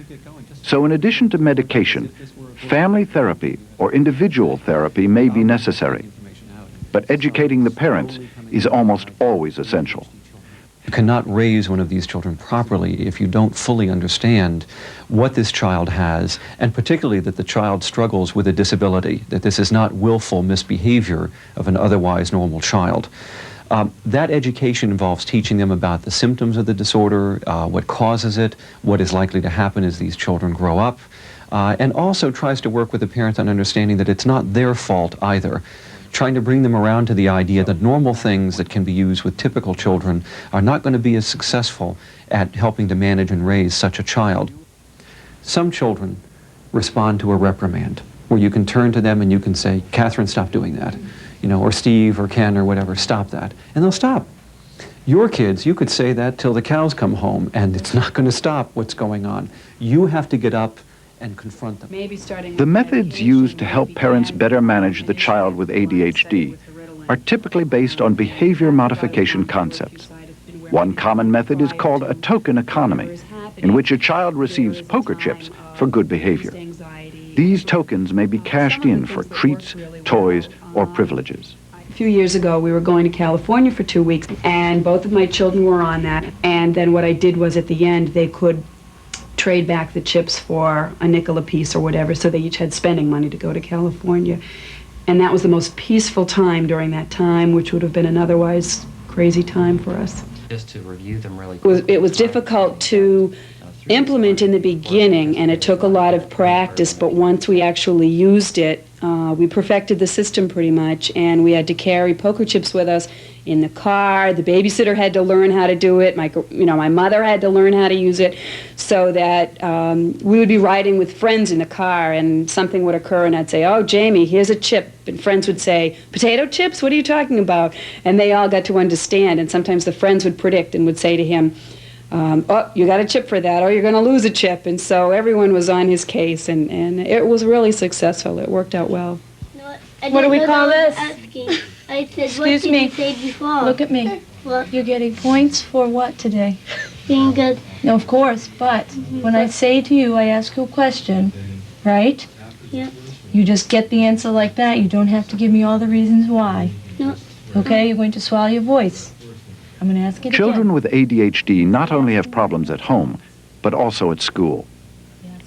So in addition to medication, family therapy or individual therapy may be necessary. But educating the parents is almost always essential. You cannot raise one of these children properly if you don't fully understand what this child has, and particularly that the child struggles with a disability, that this is not willful misbehavior of an otherwise normal child. That education involves teaching them about the symptoms of the disorder, what causes it, what is likely to happen as these children grow up, and also tries to work with the parents on understanding that it's not their fault either. Trying to bring them around to the idea that normal things that can be used with typical children are not going to be as successful at helping to manage and raise such a child. Some children respond to a reprimand, where you can turn to them and you can say, Catherine, stop doing that. You know, or Steve or Ken or whatever, stop that. And they'll stop. Your kids, you could say that till the cows come home, and it's not going to stop what's going on. You have to get up and confront them. The methods used to help parents better manage the child with ADHD are typically based on behavior modification concepts. One common method is called a token economy, in which a child receives poker chips for good behavior. These tokens may be cashed in for treats, toys, or privileges. A few years ago, we were going to California for 2 weeks, and both of my children were on that. And then what I did was, at the end, they could trade back the chips for a nickel a piece or whatever, so they each had spending money to go to California. And that was the most peaceful time during that time, which would have been an otherwise crazy time for us. Just to review them really quickly. It was difficult to implement in the beginning, and it took a lot of practice, but once we actually used it, we perfected the system pretty much, and we had to carry poker chips with us in the car. The babysitter had to learn how to do it. My mother had to learn how to use it, so that we would be riding with friends in the car, and something would occur, and I'd say, "Oh, Jamie, here's a chip," and friends would say, "Potato chips? What are you talking about?" And they all got to understand, and sometimes the friends would predict and would say to him, oh, you got a chip for that, or you're going to lose a chip. And so everyone was on his case, and it was really successful. It worked out well. What do we call this? I said, Excuse what me. did you say before? Look at me. What? You're getting points for what today? Being good. No, of course, but when I say to you, I ask you a question, right? Yeah. You just get the answer like that. You don't have to give me all the reasons why. No. Okay, you're going to swallow your voice. I'm going to ask it Children with ADHD not only have problems at home, but also at school.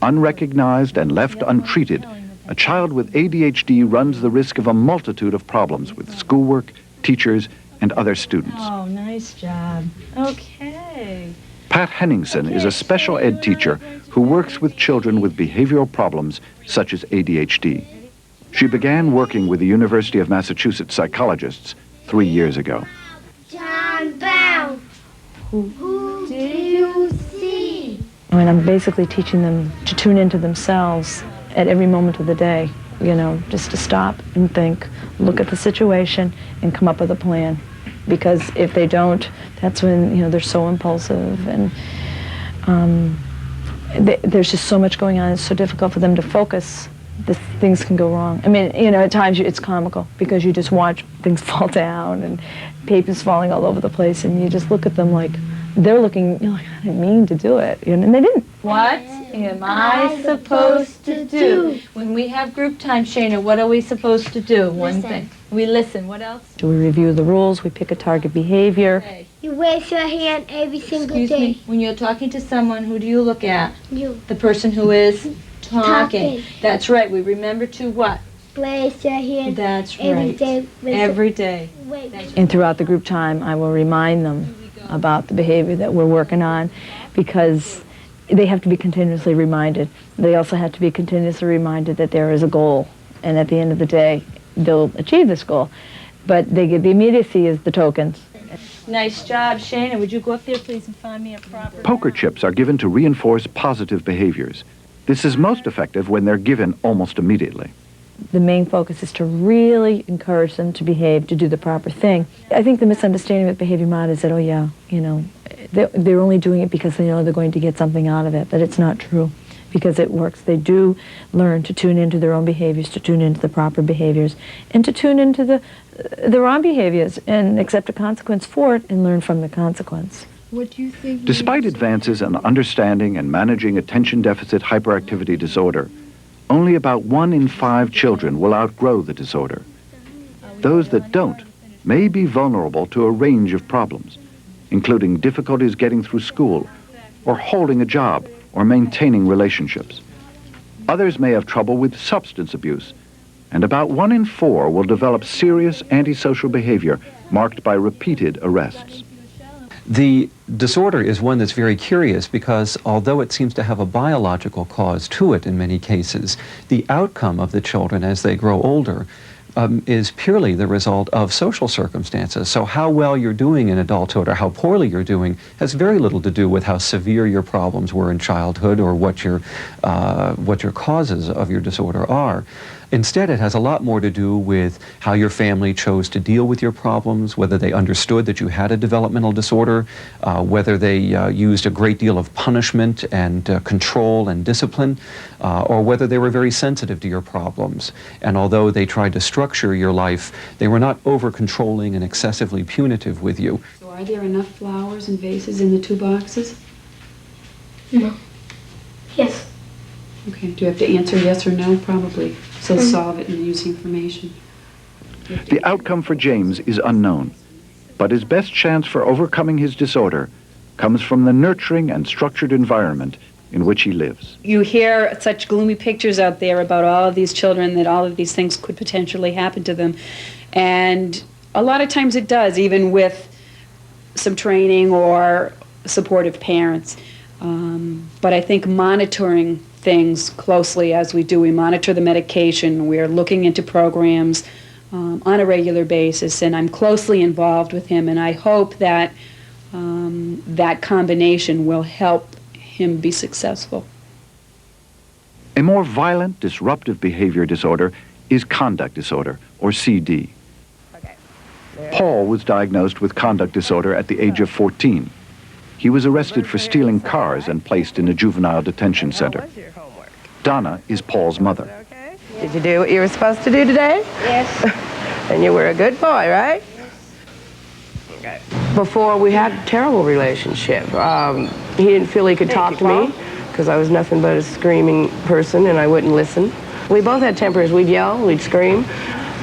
Unrecognized and left untreated, a child with ADHD runs the risk of a multitude of problems with schoolwork, teachers, and other students. Oh, nice job. Okay. Pat Henningsen is a special ed teacher who works with children with behavioral problems such as ADHD. She began working with the University of Massachusetts psychologists 3 years ago. John Brown, who do you see? I mean, I'm basically teaching them to tune into themselves at every moment of the day, you know, just to stop and think, look at the situation, and come up with a plan. Because if they don't, that's when, you know, they're so impulsive, and there's just so much going on. It's so difficult for them to focus. Things can go wrong. I mean, you know, at times it's comical because you just watch things fall down and papers falling all over the place, and you just look at them like they're looking, you know, like, I didn't mean to do it, you know, and they didn't. What am I supposed to do? When we have group time, Shana, what are we supposed to do? One thing. We listen. What else? We review the rules, we pick a target behavior. You raise your hand every single Excuse day. me, when you're talking to someone, who do you look at? You. The person who is talking. Talking. That's right. We remember to what? Raise your hand That's every right. day. Every day. And throughout the group time, I will remind them about the behavior that we're working on, because they have to be continuously reminded. They also have to be continuously reminded that there is a goal, and at the end of the day, they'll achieve this goal. But they get the immediacy is the tokens. Nice job, Shana. Would you go up there, please, and find me a proper... Poker chips are given to reinforce positive behaviors. This is most effective when they're given almost immediately. The main focus is to really encourage them to behave, to do the proper thing. I think the misunderstanding with behavior mod is that, oh yeah, you know, they're only doing it because they know they're going to get something out of it, but it's not true, because it works. They do learn to tune into their own behaviors, to tune into the proper behaviors, and to tune into the wrong behaviors and accept a consequence for it and learn from the consequence. What do you think? Despite advances in understanding and managing attention deficit hyperactivity disorder, only about 1 in 5 children will outgrow the disorder. Those that don't may be vulnerable to a range of problems, including difficulties getting through school, or holding a job, or maintaining relationships. Others may have trouble with substance abuse, and about 1 in 4 will develop serious antisocial behavior marked by repeated arrests. The disorder is one that's very curious because although it seems to have a biological cause to it in many cases, the outcome of the children as they grow older is purely the result of social circumstances. So how well you're doing in adulthood or how poorly you're doing has very little to do with how severe your problems were in childhood or what your causes of your disorder are. Instead, it has a lot more to do with how your family chose to deal with your problems, whether they understood that you had a developmental disorder, whether they used a great deal of punishment and control and discipline, or whether they were very sensitive to your problems. And although they tried to structure your life, they were not over-controlling and excessively punitive with you. So are there enough flowers and vases in the 2 boxes? No. Yes. Okay, do you have to answer yes or no? Probably. So solve it and use the information. The outcome for James is unknown, but his best chance for overcoming his disorder comes from the nurturing and structured environment in which he lives. You hear such gloomy pictures out there about all of these children, that all of these things could potentially happen to them. And a lot of times it does, even with some training or supportive parents. But I think monitoring things closely as we do, we monitor the medication, we're looking into programs on a regular basis, and I'm closely involved with him, and I hope that that combination will help him be successful. A more violent, disruptive behavior disorder is conduct disorder, or CD. Paul was diagnosed with conduct disorder at the age of 14. he was arrested for stealing cars and placed in a juvenile detention center. Donna is Paul's mother. Did you do what you were supposed to do today? Yes. And you were a good boy, right? Okay. Before, we had a terrible relationship. He didn't feel he could talk to me because I was nothing but a screaming person and I wouldn't listen. We both had tempers. We'd yell, we'd scream.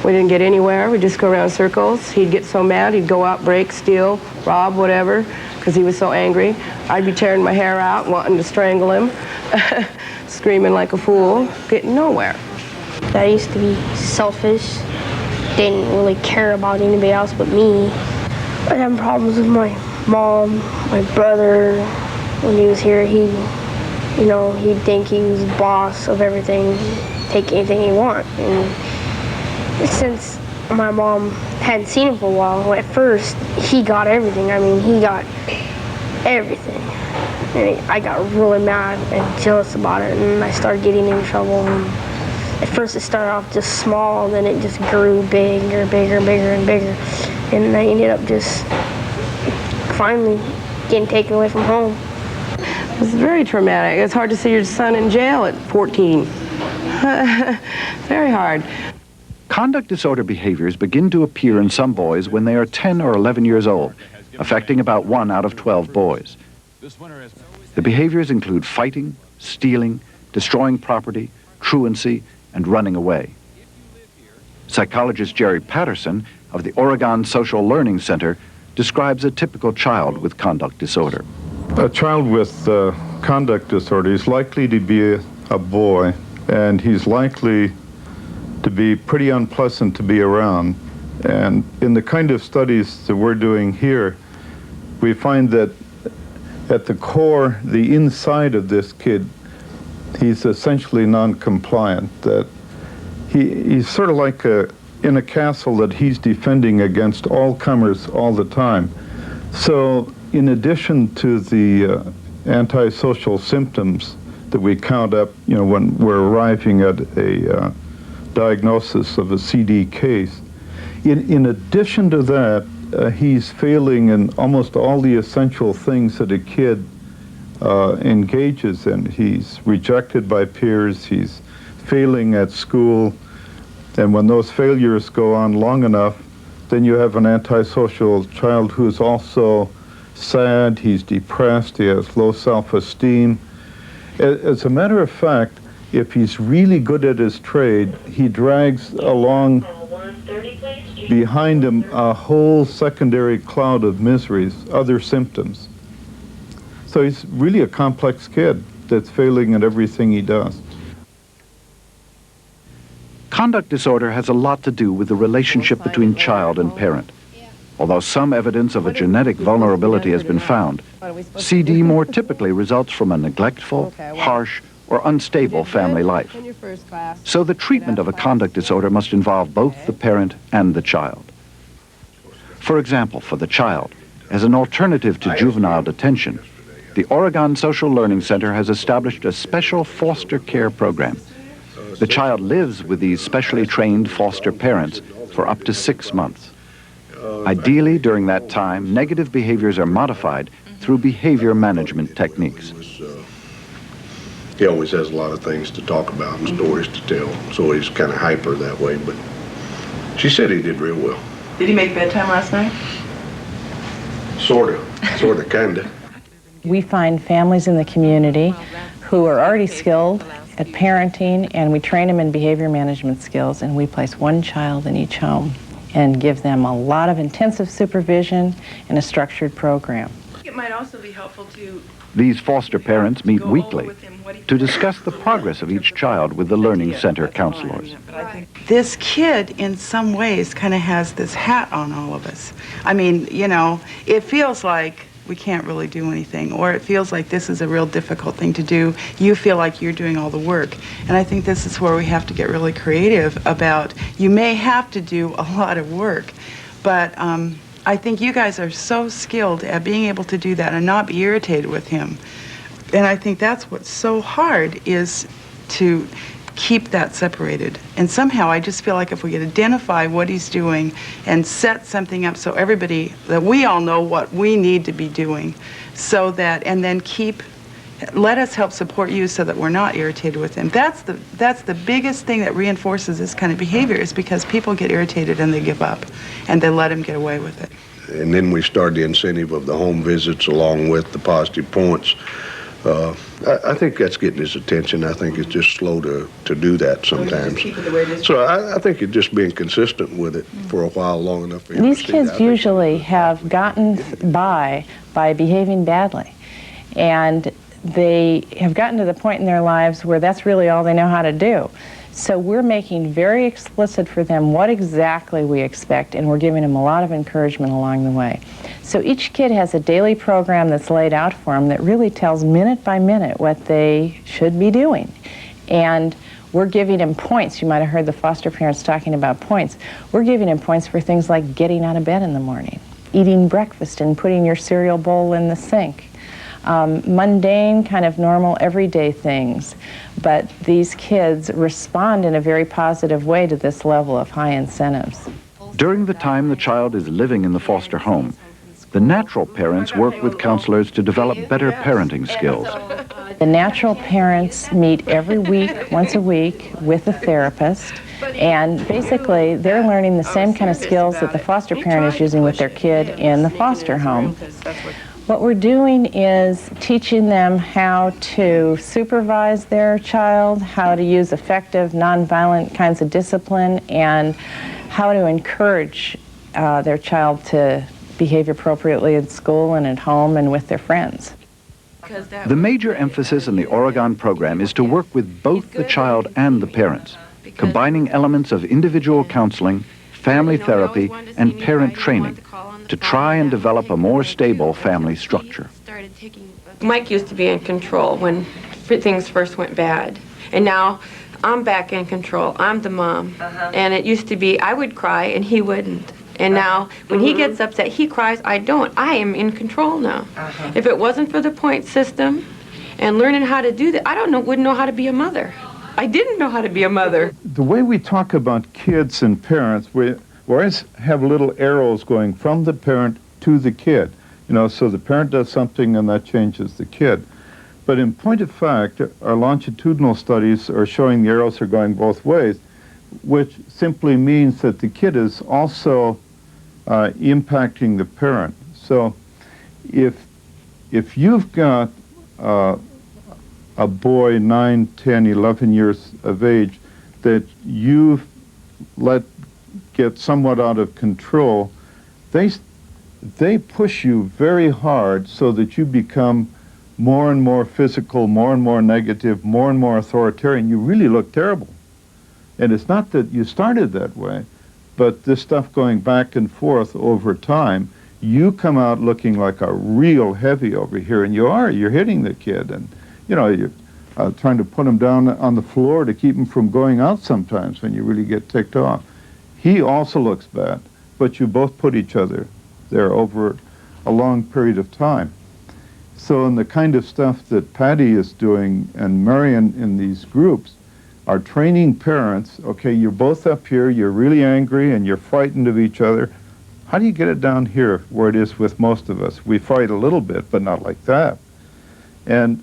We didn't get anywhere. We'd just go around in circles. He'd get so mad, he'd go out, break, steal, rob, whatever, because he was so angry. I'd be tearing my hair out, wanting to strangle him, screaming like a fool, getting nowhere. I used to be selfish, didn't really care about anybody else but me. I had problems with my mom, my brother. When he was here, he'd think he was the boss of everything, take anything he wanted. And since my mom hadn't seen him for a while, at first, he got everything. I mean, he got everything. And I got really mad and jealous about it, and I started getting in trouble. And at first, it started off just small, then it just grew bigger, bigger, bigger, and bigger. And I ended up just finally getting taken away from home. It was very traumatic. It's hard to see your son in jail at 14. Very hard. Conduct disorder behaviors begin to appear in some boys when they are 10 or 11 years old, affecting about 1 out of 12 boys. The behaviors include fighting, stealing, destroying property, truancy, and running away. Psychologist Jerry Patterson of the Oregon Social Learning Center describes a typical child with conduct disorder. A child with conduct disorder is likely to be a boy, and he's likely to be pretty unpleasant to be around. And in the kind of studies that we're doing here, we find that at the core, the inside of this kid, he's essentially non-compliant, that he's sort of like in a castle that he's defending against all comers all the time. So in addition to the antisocial symptoms that we count up, when we're arriving at a diagnosis of a CD case, in addition to that, he's failing in almost all the essential things that a kid engages in. He's rejected by peers, he's failing at school, and when those failures go on long enough, then you have an antisocial child who's also sad, he's depressed, he has low self-esteem. As a matter of fact, if he's really good at his trade, he drags along behind him a whole secondary cloud of miseries, other symptoms. So he's really a complex kid that's failing at everything he does. Conduct disorder has a lot to do with the relationship between child and parent. Although some evidence of a genetic vulnerability has been found, CD more typically results from a neglectful, harsh, or unstable family life. So the treatment of a conduct disorder must involve both the parent and the child. For example, for the child, as an alternative to juvenile detention, the Oregon Social Learning Center has established a special foster care program. The child lives with these specially trained foster parents for up to 6 months. Ideally, during that time, negative behaviors are modified through behavior management techniques. He always has a lot of things to talk about and stories to tell, so he's kind of hyper that way, but she said he did real well. Did he make bedtime last night? Sorta, kinda. We find families in the community who are already skilled at parenting, and we train them in behavior management skills, and we place one child in each home and give them a lot of intensive supervision and a structured program. It might also be helpful to These foster parents meet weekly to discuss the progress of each child with the Learning Center counselors. This kid, in some ways, kind of has this hat on all of us. I mean, it feels like we can't really do anything, or it feels like this is a real difficult thing to do. You feel like you're doing all the work. And I think this is where we have to get really creative about, you may have to do a lot of work, but I think you guys are so skilled at being able to do that and not be irritated with him. And I think that's what's so hard, is to keep that separated. And somehow I just feel like if we could identify what he's doing and set something up so everybody, that we all know what we need to be doing, so that, and then let us help support you so that we're not irritated with him. That's the biggest thing that reinforces this kind of behavior, is because people get irritated and they give up and they let him get away with it. And then we started the incentive of the home visits along with the positive points. I think that's getting his attention. I think it's just slow to do that sometimes. Keep it the way it is. So I think it's just being consistent with it for a while, long enough for him These to see kids that. usually have gotten by behaving badly. And they have gotten to the point in their lives where that's really all they know how to do. So we're making very explicit for them what exactly we expect, and we're giving them a lot of encouragement along the way. So each kid has a daily program that's laid out for them that really tells minute by minute what they should be doing. And we're giving them points. You might have heard the foster parents talking about points. We're giving them points for things like getting out of bed in the morning, eating breakfast and putting your cereal bowl in the sink. Mundane, kind of normal, everyday things. But these kids respond in a very positive way to this level of high incentives. During the time the child is living in the foster home, the natural parents work with counselors to develop better parenting skills. The natural parents meet every week, once a week, with a therapist. And basically, they're learning the same kind of skills that the foster parent is using with their kid in the foster home. What we're doing is teaching them how to supervise their child, how to use effective nonviolent kinds of discipline, and how to encourage their child to behave appropriately in school and at home and with their friends. The major emphasis in the Oregon program is to work with both the child and the parents, combining elements of individual counseling, family therapy, and parent training to try and develop a more stable family structure. Mike used to be in control when things first went bad, and now I'm back in control. I'm the mom. And it used to be I would cry and he wouldn't. And now when he gets upset, he cries, I don't. I am in control now. If it wasn't for the point system and learning how to do that, wouldn't know how to be a mother. I didn't know how to be a mother. The way we talk about kids and parents, we always have little arrows going from the parent to the kid. You know, so the parent does something and that changes the kid. But in point of fact, our longitudinal studies are showing the arrows are going both ways, which simply means that the kid is also impacting the parent. So if you've got a boy 9, 10, 11 years of age that you've let get somewhat out of control, they push you very hard so that you become more and more physical, more and more negative, more and more authoritarian. You really look terrible. And it's not that you started that way, but this stuff going back and forth over time, you come out looking like a real heavy over here, and you're hitting the kid, and you know, you're trying to put him down on the floor to keep him from going out sometimes when you really get ticked off. He also looks bad, but you both put each other there over a long period of time. So in the kind of stuff that Patty is doing and Marion in these groups are training parents, okay, you're both up here, you're really angry and you're frightened of each other. How do you get it down here where it is with most of us? We fight a little bit, but not like that. And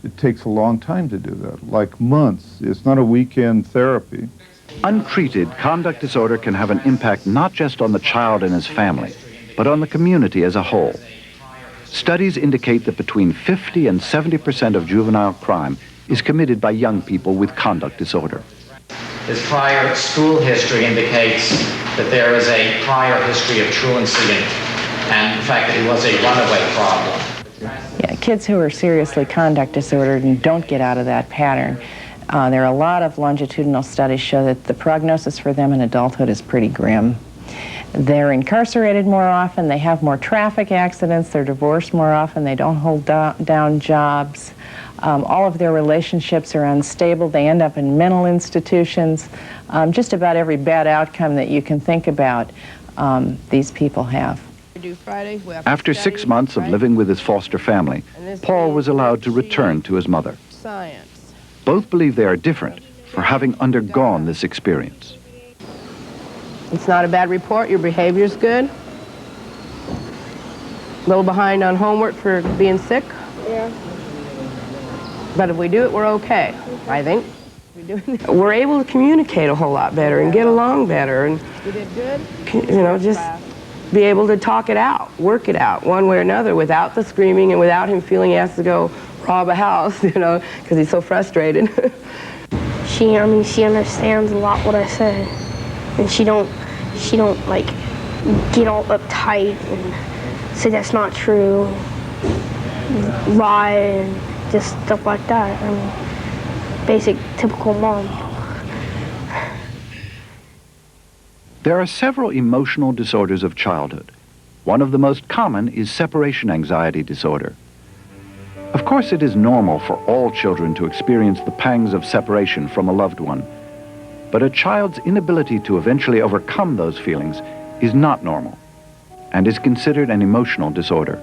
it takes a long time to do that, like months. It's not a weekend therapy. Untreated, conduct disorder can have an impact not just on the child and his family, but on the community as a whole. Studies indicate that between 50 and 70% of juvenile crime is committed by young people with conduct disorder. His prior school history indicates that there is a prior history of truancy and the fact that he was a runaway problem. Yeah, kids who are seriously conduct disordered and don't get out of that pattern, there are a lot of longitudinal studies show that the prognosis for them in adulthood is pretty grim. They're incarcerated more often, they have more traffic accidents, they're divorced more often, they don't hold down jobs. All of their relationships are unstable, they end up in mental institutions. Just about every bad outcome that you can think about, these people have. After 6 months of living with his foster family, Paul was allowed to return to his mother. science. Both believe they are different for having undergone this experience. It's not a bad report. Your behavior's good. A little behind on homework for being sick. Yeah. But if we do it, we're okay, I think. We're able to communicate a whole lot better and get along better and, You did good? you know, just be able to talk it out, work it out one way or another without the screaming and without him feeling he has to go rob a house, you know, because he's so frustrated. She understands a lot what I say. And she don't like get all uptight and say that's not true, lie and just stuff like that. I mean, basic, typical mom. There are several emotional disorders of childhood. One of the most common is separation anxiety disorder. Of course, it is normal for all children to experience the pangs of separation from a loved one. But a child's inability to eventually overcome those feelings is not normal and is considered an emotional disorder.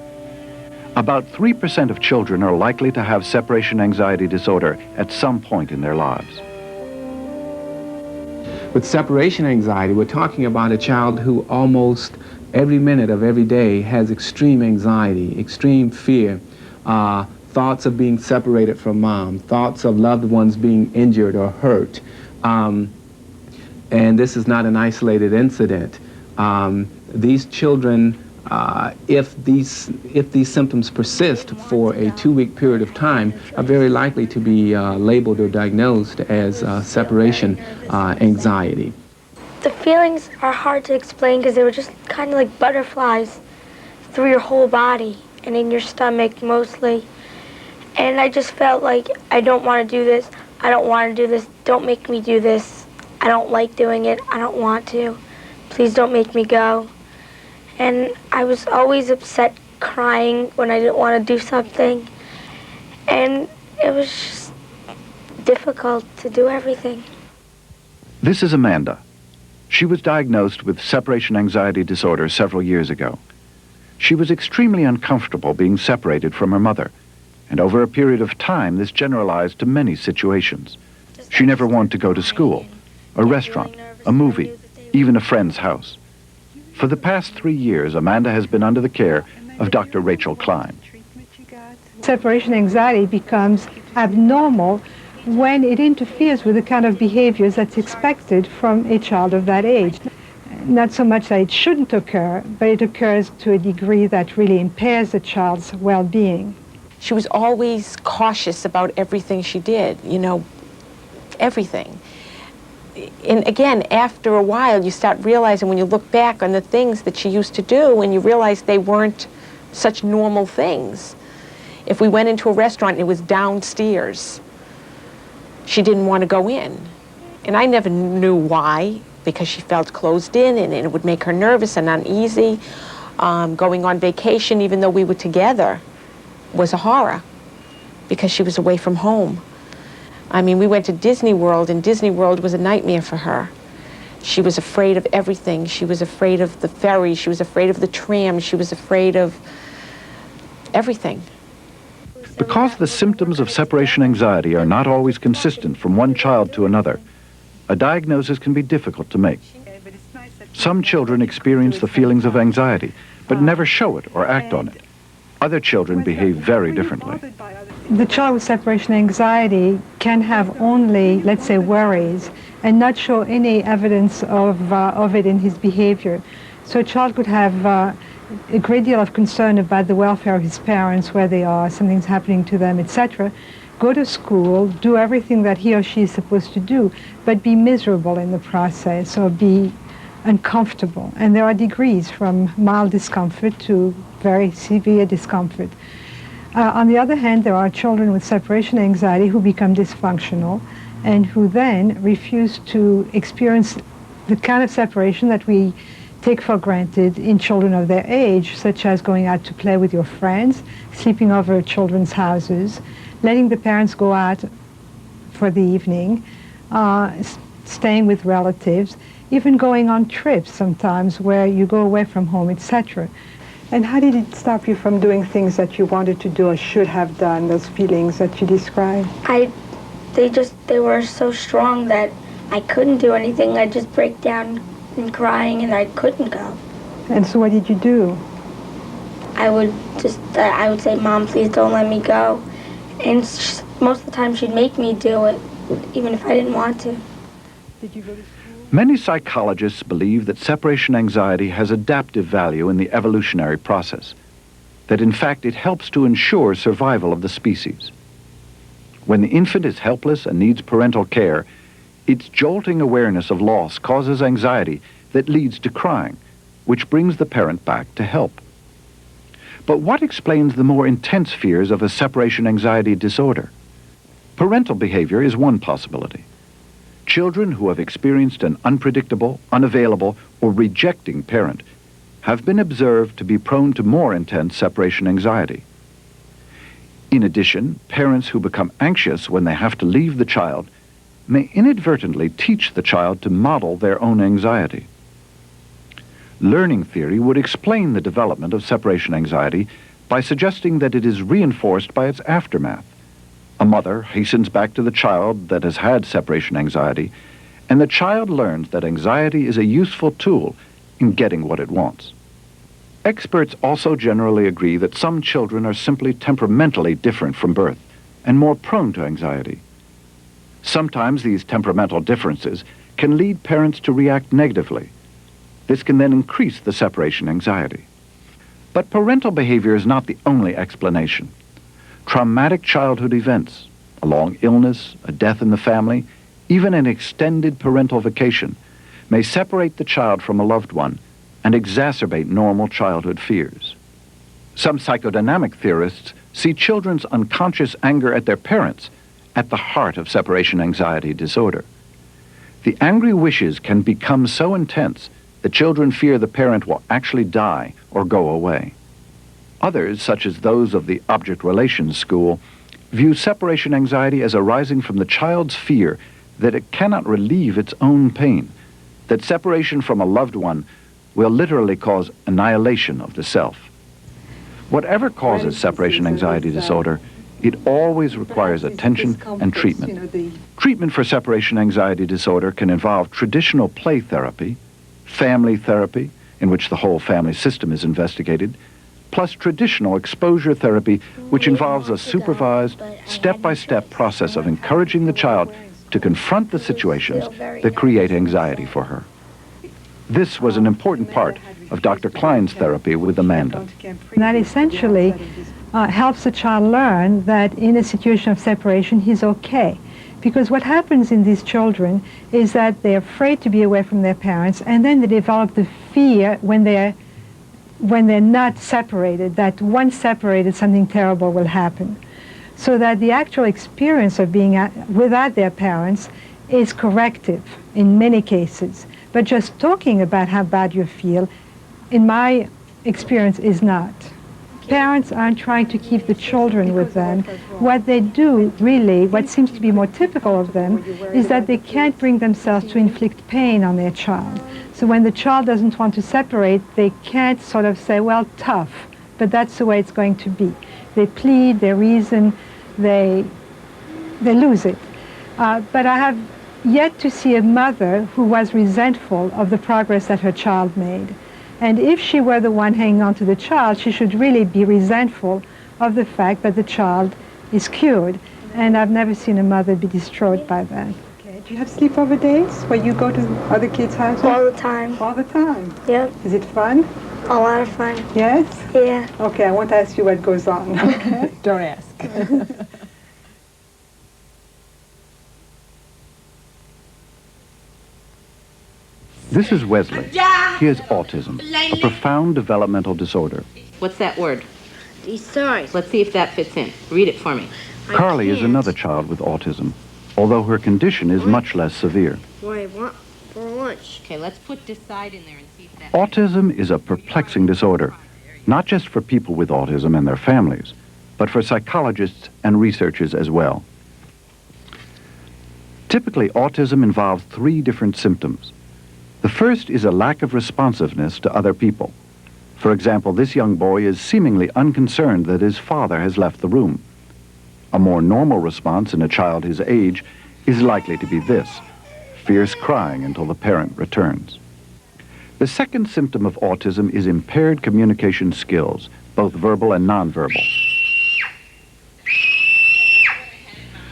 About 3% of children are likely to have separation anxiety disorder at some point in their lives. With separation anxiety, we're talking about a child who almost every minute of every day has extreme anxiety, extreme fear, thoughts of being separated from mom, thoughts of loved ones being injured or hurt. And this is not an isolated incident. These children, if these symptoms persist for a 2-week period of time, are very likely to be labeled or diagnosed as separation anxiety. The feelings are hard to explain because they were just kind of like butterflies through your whole body and in your stomach mostly. And I just felt like I don't want to do this. I don't want to do this. Don't make me do this. I don't like doing it. I don't want to. Please don't make me go. And I was always upset, crying when I didn't want to do something. And it was just difficult to do everything. This is Amanda. She was diagnosed with separation anxiety disorder several years ago. She was extremely uncomfortable being separated from her mother, and over a period of time this generalized to many situations. She never wanted to go to school, a restaurant, a movie, even a friend's house. For the past 3 years, Amanda has been under the care of Dr. Rachel Klein. Separation anxiety becomes abnormal when it interferes with the kind of behaviors that's expected from a child of that age. Not so much that it shouldn't occur, but it occurs to a degree that really impairs the child's well-being. She was always cautious about everything she did, you know, everything. And again, after a while, you start realizing when you look back on the things that she used to do, and you realize they weren't such normal things. If we went into a restaurant and it was downstairs, she didn't want to go in. And I never knew why, because she felt closed in and it would make her nervous and uneasy. Going on vacation, even though we were together, was a horror because she was away from home. I mean, we went to Disney World, and Disney World was a nightmare for her. She was afraid of everything. She was afraid of the ferry. She was afraid of the tram. She was afraid of everything. Because the symptoms of separation anxiety are not always consistent from one child to another, a diagnosis can be difficult to make. Some children experience the feelings of anxiety, but never show it or act on it. Other children behave very differently. The child with separation anxiety can have only, let's say, worries and not show any evidence of it in his behavior. So a child could have a great deal of concern about the welfare of his parents, where they are, something's happening to them, etc. Go to school, do everything that he or she is supposed to do, but be miserable in the process or be uncomfortable. And there are degrees from mild discomfort to very severe discomfort. On the other hand, there are children with separation anxiety who become dysfunctional and who then refuse to experience the kind of separation that we take for granted in children of their age, such as going out to play with your friends, sleeping over at children's houses, letting the parents go out for the evening, staying with relatives, even going on trips sometimes where you go away from home, etc. And how did it stop you from doing things that you wanted to do or should have done, those feelings that you described? They were so strong that I couldn't do anything. I'd just break down and crying, and I couldn't go. And so what did you do? I would say, Mom, please don't let me go. And most of the time she'd make me do it, even if I didn't want to. Did you go to Many psychologists believe that separation anxiety has adaptive value in the evolutionary process, that in fact it helps to ensure survival of the species. When the infant is helpless and needs parental care, its jolting awareness of loss causes anxiety that leads to crying, which brings the parent back to help. But what explains the more intense fears of a separation anxiety disorder? Parental behavior is one possibility. Children who have experienced an unpredictable, unavailable, or rejecting parent have been observed to be prone to more intense separation anxiety. In addition, parents who become anxious when they have to leave the child may inadvertently teach the child to model their own anxiety. Learning theory would explain the development of separation anxiety by suggesting that it is reinforced by its aftermath. A mother hastens back to the child that has had separation anxiety, and the child learns that anxiety is a useful tool in getting what it wants. Experts also generally agree that some children are simply temperamentally different from birth and more prone to anxiety. Sometimes these temperamental differences can lead parents to react negatively. This can then increase the separation anxiety. But parental behavior is not the only explanation. Traumatic childhood events, a long illness, a death in the family, even an extended parental vacation, may separate the child from a loved one and exacerbate normal childhood fears. Some psychodynamic theorists see children's unconscious anger at their parents at the heart of separation anxiety disorder. The angry wishes can become so intense that children fear the parent will actually die or go away. Others, such as those of the object relations school, view separation anxiety as arising from the child's fear that it cannot relieve its own pain, that separation from a loved one will literally cause annihilation of the self. Whatever causes separation anxiety disorder, it always requires attention and treatment. Treatment for separation anxiety disorder can involve traditional play therapy, family therapy, in which the whole family system is investigated, plus traditional exposure therapy, which involves a supervised, step-by-step process of encouraging the child to confront the situations that create anxiety for her. This was an important part of Dr. Klein's therapy with Amanda. That essentially helps the child learn that in a situation of separation, he's okay. Because what happens in these children is that they're afraid to be away from their parents, and then they develop the fear when they're not separated, that once separated, something terrible will happen. So that the actual experience of being without their parents is corrective in many cases. But just talking about how bad you feel, in my experience, is not. Parents aren't trying to keep the children with them. What they do, really, what seems to be more typical of them, is that they can't bring themselves to inflict pain on their child. So when the child doesn't want to separate, they can't sort of say, well, tough, but that's the way it's going to be. They plead, they reason, they lose it. But I have yet to see a mother who was resentful of the progress that her child made. And if she were the one hanging on to the child, she should really be resentful of the fact that the child is cured. And I've never seen a mother be destroyed by that. Okay. Do you have sleepover days where you go to other kids' houses? All the time. All the time? Yep. Is it fun? A lot of fun. Yes? Yeah. Okay, I won't ask you what goes on. Okay? Don't ask. This is Wesley. He has autism, a profound developmental disorder. What's that word? Digitize. Let's see if that fits in. Read it for me. Carly is another child with autism, although her condition is much less severe. What I want for lunch. Okay, let's put decide in there and see if that... Autism is a perplexing disorder, not just for people with autism and their families, but for psychologists and researchers as well. Typically, autism involves 3 different symptoms. The first is a lack of responsiveness to other people, For example, this young boy is seemingly unconcerned that his father has left the room. A more normal response in a child his age is likely to be this: fierce crying until the parent returns. The second symptom of autism is impaired communication skills, both verbal and nonverbal.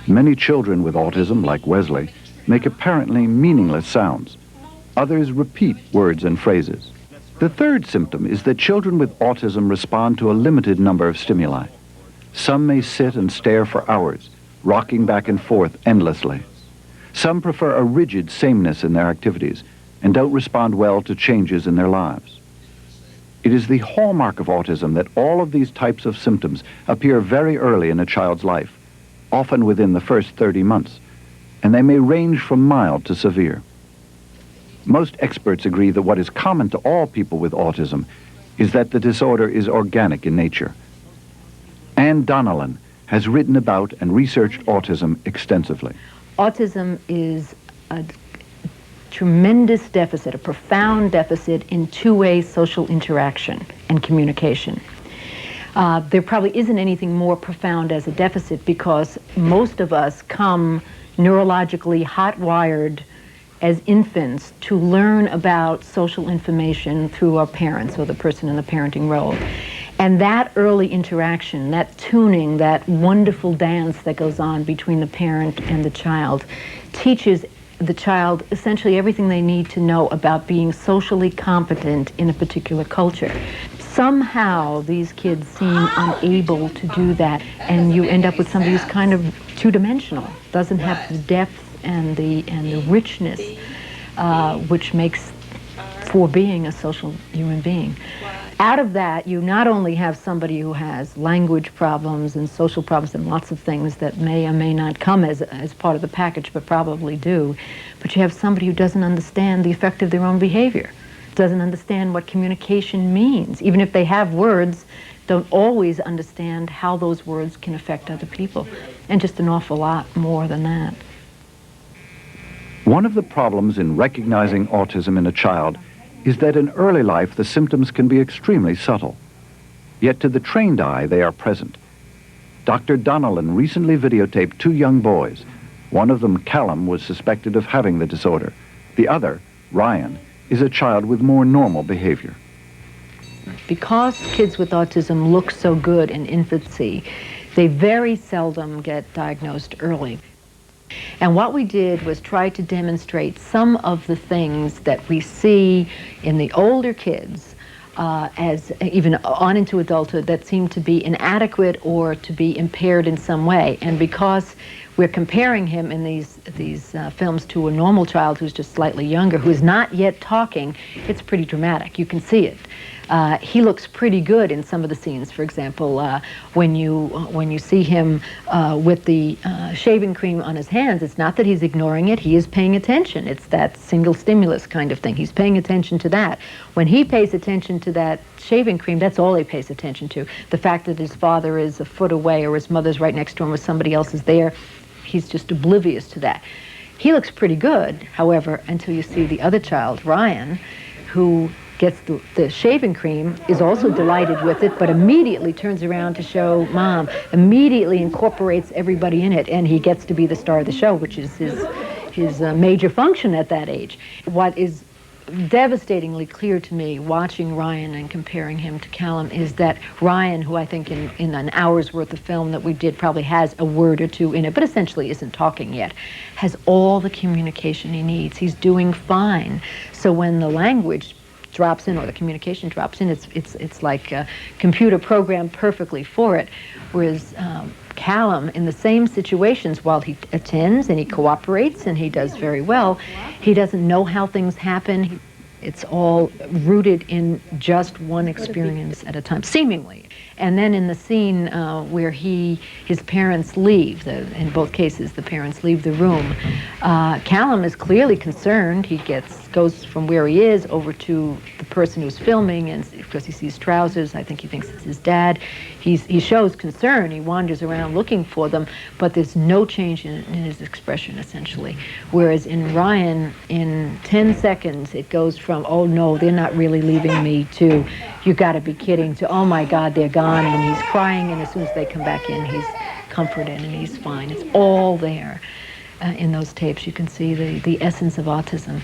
Many children with autism, like Wesley, make apparently meaningless sounds. Others repeat words and phrases. The third symptom is that children with autism respond to a limited number of stimuli. Some may sit and stare for hours, rocking back and forth endlessly. Some prefer a rigid sameness in their activities and don't respond well to changes in their lives. It is the hallmark of autism that all of these types of symptoms appear very early in a child's life, often within the first 30 months, and they may range from mild to severe. Most experts agree that what is common to all people with autism is that the disorder is organic in nature. Ann Donnellan has written about and researched autism extensively. Autism is a tremendous deficit, a profound deficit in two-way social interaction and communication. There probably isn't anything more profound as a deficit because most of us come neurologically hot-wired as infants to learn about social information through our parents or the person in the parenting role. And that early interaction, that tuning, that wonderful dance that goes on between the parent and the child teaches the child essentially everything they need to know about being socially competent in a particular culture. Somehow these kids seem unable to do that, and you end up with somebody who's kind of two-dimensional, doesn't have the depth and the richness which makes for being a social human being. Out of that, you not only have somebody who has language problems and social problems and lots of things that may or may not come as part of the package, but probably do, but you have somebody who doesn't understand the effect of their own behavior, doesn't understand what communication means. Even if they have words, don't always understand how those words can affect other people, and just an awful lot more than that. One of the problems in recognizing autism in a child is that in early life the symptoms can be extremely subtle. Yet to the trained eye they are present. Dr. Donnellan recently videotaped two young boys. One of them, Callum, was suspected of having the disorder. The other, Ryan, is a child with more normal behavior. Because kids with autism look so good in infancy, they very seldom get diagnosed early. And what we did was try to demonstrate some of the things that we see in the older kids as even on into adulthood that seem to be inadequate or to be impaired in some way. And because we're comparing him in these films to a normal child who's just slightly younger, who is not yet talking, it's pretty dramatic. You can see it. He looks pretty good in some of the scenes. For example, when you see him with the shaving cream on his hands, it's not that he's ignoring it, he is paying attention. It's that single stimulus kind of thing. He's paying attention to that. When he pays attention to that shaving cream, that's all he pays attention to. The fact that his father is a foot away or his mother's right next to him or somebody else is there, he's just oblivious to that. He looks pretty good, however, until you see the other child, Ryan, who gets the shaving cream, is also delighted with it, but immediately turns around to show Mom, immediately incorporates everybody in it, and he gets to be the star of the show, which is his major function at that age. What is devastatingly clear to me watching Ryan and comparing him to Callum is that Ryan, who I think in an hour's worth of film that we did probably has a word or two in it, but essentially isn't talking yet, has all the communication he needs. He's doing fine. So when the language drops in or the communication drops in, it's like a computer programmed perfectly for it. Whereas Callum, in the same situations, while he attends and he cooperates and he does very well, he doesn't know how things happen. It's all rooted in just one experience at a time, seemingly. And then in the scene where his parents leave, in both cases the parents leave the room, Callum is clearly concerned. He goes from where he is over to the person who's filming, and because he sees trousers, I think he thinks it's his dad. He shows concern. He wanders around looking for them, but there's no change in his expression, essentially. Whereas in Ryan, in 10 seconds, it goes from, oh no, they're not really leaving me, to you got to be kidding, to, oh my God, they're gone, and he's crying, and as soon as they come back in, he's comforted and he's fine. It's all there. In those tapes, you can see the essence of autism,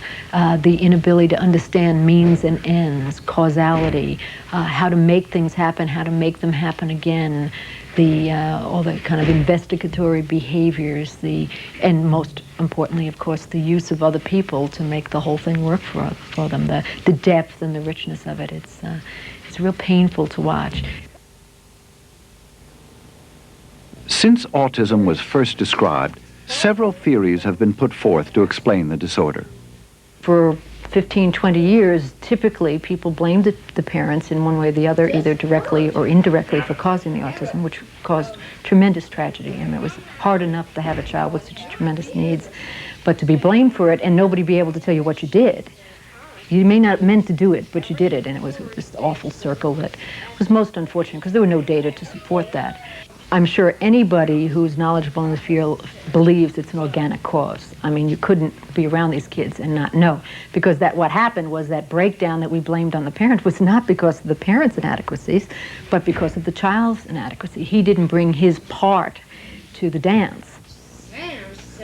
the inability to understand means and ends, causality, how to make things happen, how to make them happen again, all the kind of investigatory behaviors, and most importantly, of course, the use of other people to make the whole thing work for them, the depth and the richness of it. It's real painful to watch. Since autism was first described, several theories have been put forth to explain the disorder. For 15, 20 years, typically people blamed the parents in one way or the other, either directly or indirectly, for causing the autism, which caused tremendous tragedy. I mean, it was hard enough to have a child with such tremendous needs, but to be blamed for it and nobody be able to tell you what you did. You may not have meant to do it, but you did it, and it was this awful circle that was most unfortunate because there were no data to support that. I'm sure anybody who's knowledgeable in the field believes it's an organic cause. I mean, you couldn't be around these kids and not know, because what happened was that breakdown that we blamed on the parent was not because of the parents' inadequacies, but because of the child's inadequacy. He didn't bring his part to the dance.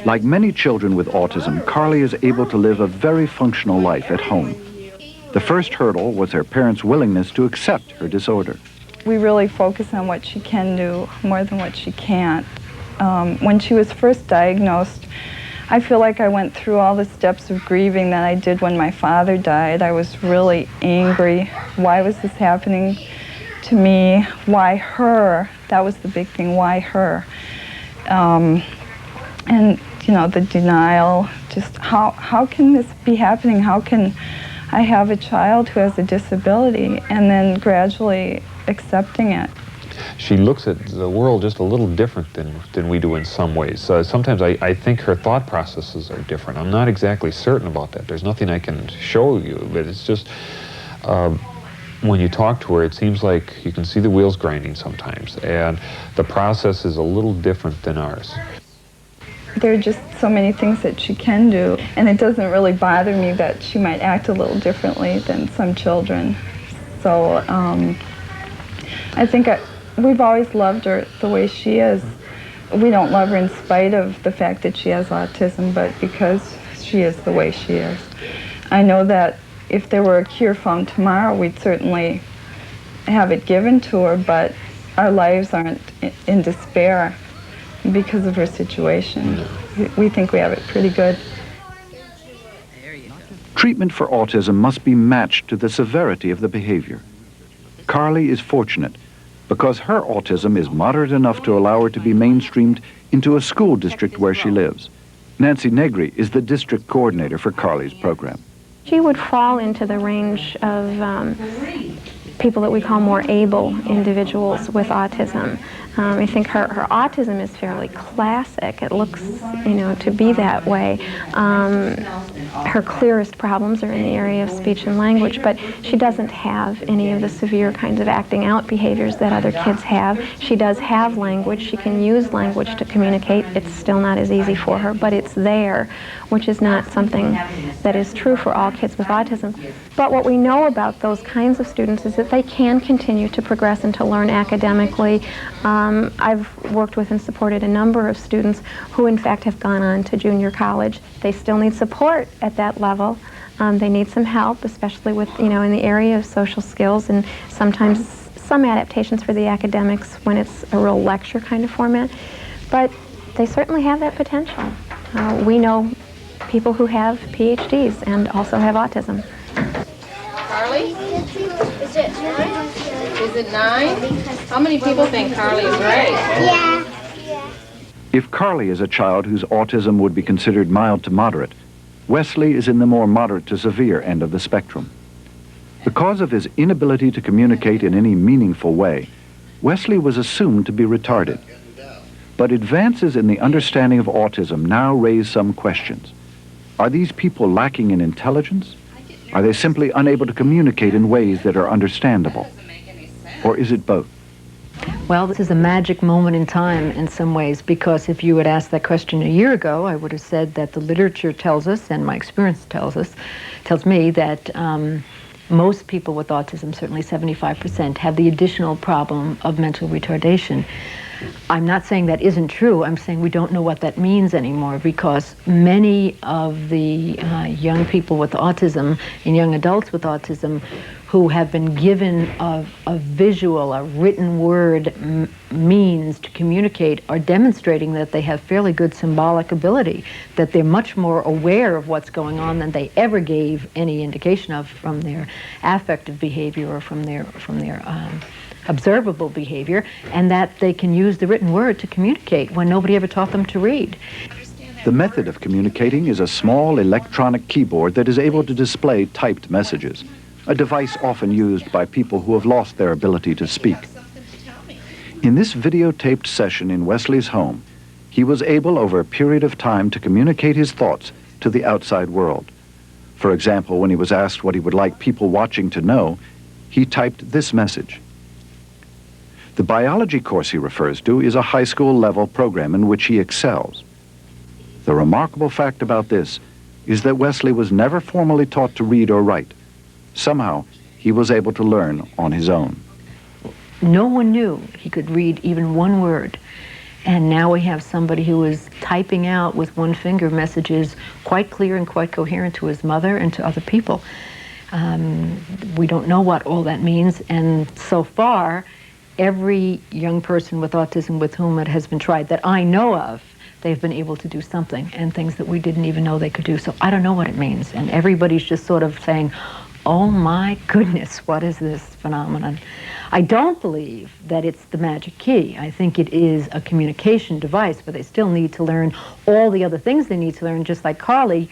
Like many children with autism, Carly is able to live a very functional life at home. The first hurdle was her parents' willingness to accept her disorder. We really focus on what she can do more than what she can't. When she was first diagnosed, I feel like I went through all the steps of grieving that I did when my father died. I was really angry. Why was this happening to me? Why her? That was the big thing, why her? And, you know, the denial, just how can this be happening? How can I have a child who has a disability? And then gradually accepting it. She looks at the world just a little different than we do in some ways. Sometimes I think her thought processes are different. I'm not exactly certain about that. There's nothing I can show you, but it's just when you talk to her, it seems like you can see the wheels grinding sometimes, and the process is a little different than ours. There are just so many things that she can do, and it doesn't really bother me that she might act a little differently than some children. So I think we've always loved her the way she is. We don't love her in spite of the fact that she has autism, but because she is the way she is. I know that if there were a cure found tomorrow, we'd certainly have it given to her, but our lives aren't in despair because of her situation. We think we have it pretty good. Treatment for autism must be matched to the severity of the behavior. Carly is fortunate because her autism is moderate enough to allow her to be mainstreamed into a school district where she lives. Nancy Negri is the district coordinator for Carly's program. She would fall into the range of people that we call more able individuals with autism. I think her autism is fairly classic. It looks, you know, to be that way. Her clearest problems are in the area of speech and language, but she doesn't have any of the severe kinds of acting out behaviors that other kids have. She does have language. She can use language to communicate. It's still not as easy for her, but it's there, which is not something that is true for all kids with autism. But what we know about those kinds of students is that they can continue to progress and to learn academically. I've worked with and supported a number of students who in fact have gone on to junior college. They still need support at that level. They need some help, especially with, you know, in the area of social skills and sometimes some adaptations for the academics when it's a real lecture kind of format. But they certainly have that potential. We know people who have PhDs and also have autism. Carly? Is it 9? Is it 9? How many people think Carly is right? Yeah. If Carly is a child whose autism would be considered mild to moderate, Wesley is in the more moderate to severe end of the spectrum. Because of his inability to communicate in any meaningful way, Wesley was assumed to be retarded. But advances in the understanding of autism now raise some questions. Are these people lacking in intelligence? Are they simply unable to communicate in ways that are understandable? Or is it both? Well, this is a magic moment in time in some ways, because if you had asked that question a year ago, I would have said that the literature tells us, and my experience tells me, that most people with autism, certainly 75%, have the additional problem of mental retardation. I'm not saying that isn't true. I'm saying we don't know what that means anymore, because many of the young people with autism and young adults with autism who have been given a visual, a written word means to communicate are demonstrating that they have fairly good symbolic ability, that they're much more aware of what's going on than they ever gave any indication of from their affective behavior or from their observable behavior, and that they can use the written word to communicate when nobody ever taught them to read. The method of communicating is a small electronic keyboard that is able to display typed messages, a device often used by people who have lost their ability to speak. In this videotaped session in Wesley's home, he was able over a period of time to communicate his thoughts to the outside world. For example, when he was asked what he would like people watching to know, he typed this message. The biology course he refers to is a high school level program in which he excels. The remarkable fact about this is that Wesley was never formally taught to read or write. Somehow, he was able to learn on his own. No one knew he could read even one word. And now we have somebody who is typing out with one finger messages quite clear and quite coherent to his mother and to other people. We don't know what all that means, and so far, every young person with autism with whom it has been tried that I know of, they've been able to do something, and things that we didn't even know they could do. So I don't know what it means, and everybody's just sort of saying, oh my goodness, what is this phenomenon? I don't believe that it's the magic key. I think it is a communication device, but they still need to learn all the other things they need to learn, just like Carly,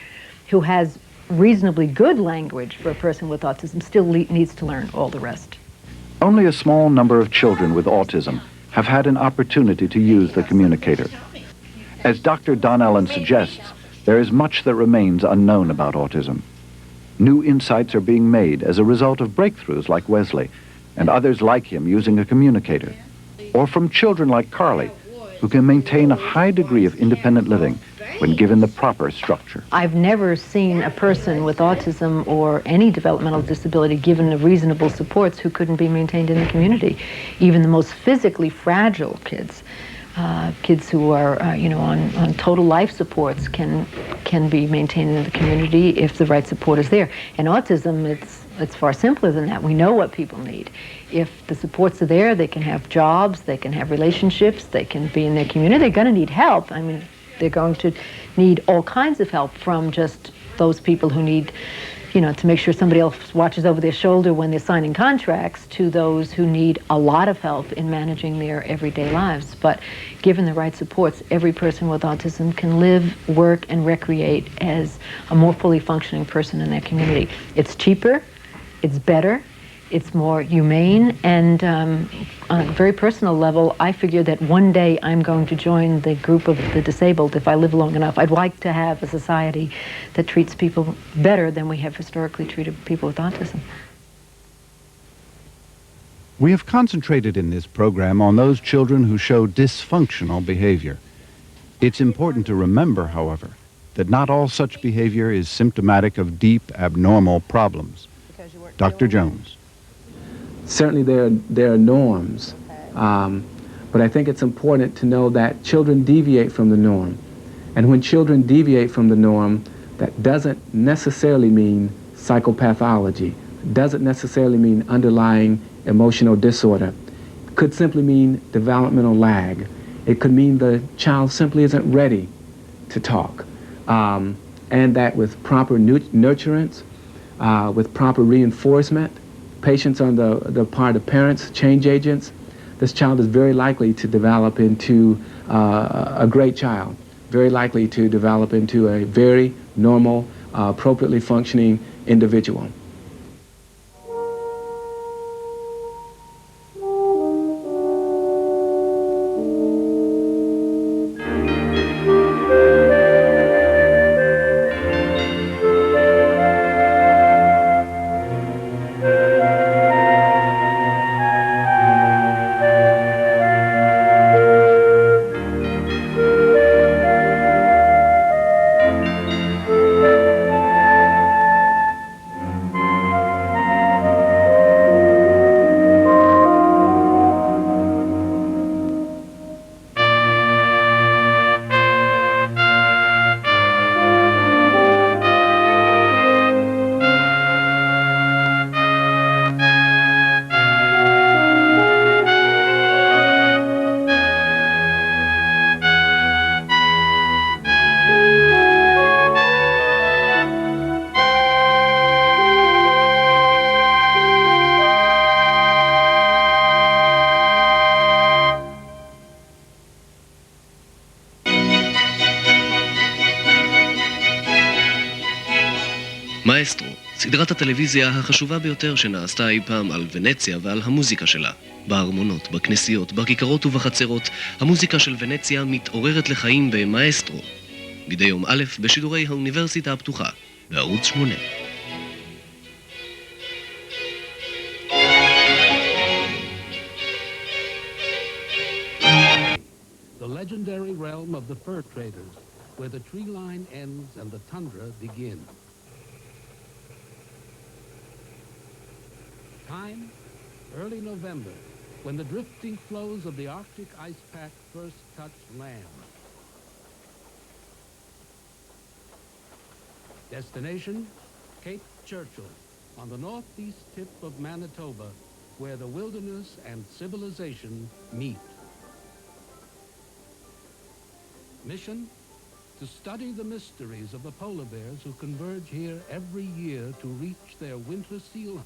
who has reasonably good language for a person with autism, still needs to learn all the rest. Only a small number of children with autism have had an opportunity to use the communicator. As Dr. Donnellan suggests, there is much that remains unknown about autism. New insights are being made as a result of breakthroughs like Wesley and others like him using a communicator, or from children like Carly, who can maintain a high degree of independent living when given the proper structure. I've never seen a person with autism or any developmental disability given reasonable supports who couldn't be maintained in the community. Even the most physically fragile kids, kids who are on total life supports can be maintained in the community if the right support is there. In autism, it's far simpler than that. We know what people need. If the supports are there, they can have jobs, they can have relationships, they can be in their community. They're going to need help. I mean, they're going to need all kinds of help, from just those people who need, to make sure somebody else watches over their shoulder when they're signing contracts, to those who need a lot of help in managing their everyday lives. But given the right supports, every person with autism can live, work, and recreate as a more fully functioning person in their community. It's cheaper, it's better, it's more humane, and on a very personal level, I figure that one day I'm going to join the group of the disabled if I live long enough. I'd like to have a society that treats people better than we have historically treated people with autism. We have concentrated in this program on those children who show dysfunctional behavior. It's important to remember, however, that not all such behavior is symptomatic of deep, abnormal problems. Dr. Jones. Certainly there are norms, but I think it's important to know that children deviate from the norm. And when children deviate from the norm, that doesn't necessarily mean psychopathology, doesn't necessarily mean underlying emotional disorder. It could simply mean developmental lag. It could mean the child simply isn't ready to talk. And that with proper nurturance, with proper reinforcement, patience on the part of parents, change agents, this child is very likely to develop into a great child, very likely to develop into a very normal, appropriately functioning individual. סדרת הטלוויזיה החשובה ביותר שנעשתה אי פעם על ונציה ועל המוזיקה שלה. בארמונות, בכנסיות, בכיכרות ובחצרות, המוזיקה של ונציה מתעוררת לחיים במאסטרו. מדי יום א' בשידורי האוניברסיטה הפתוחה, בערוץ 8. The legendary realm of the fur traders, where the tree line ends and the tundra begins. Time, early November, when the drifting floes of the Arctic ice pack first touch land. Destination, Cape Churchill, on the northeast tip of Manitoba, where the wilderness and civilization meet. Mission, to study the mysteries of the polar bears who converge here every year to reach their winter seal.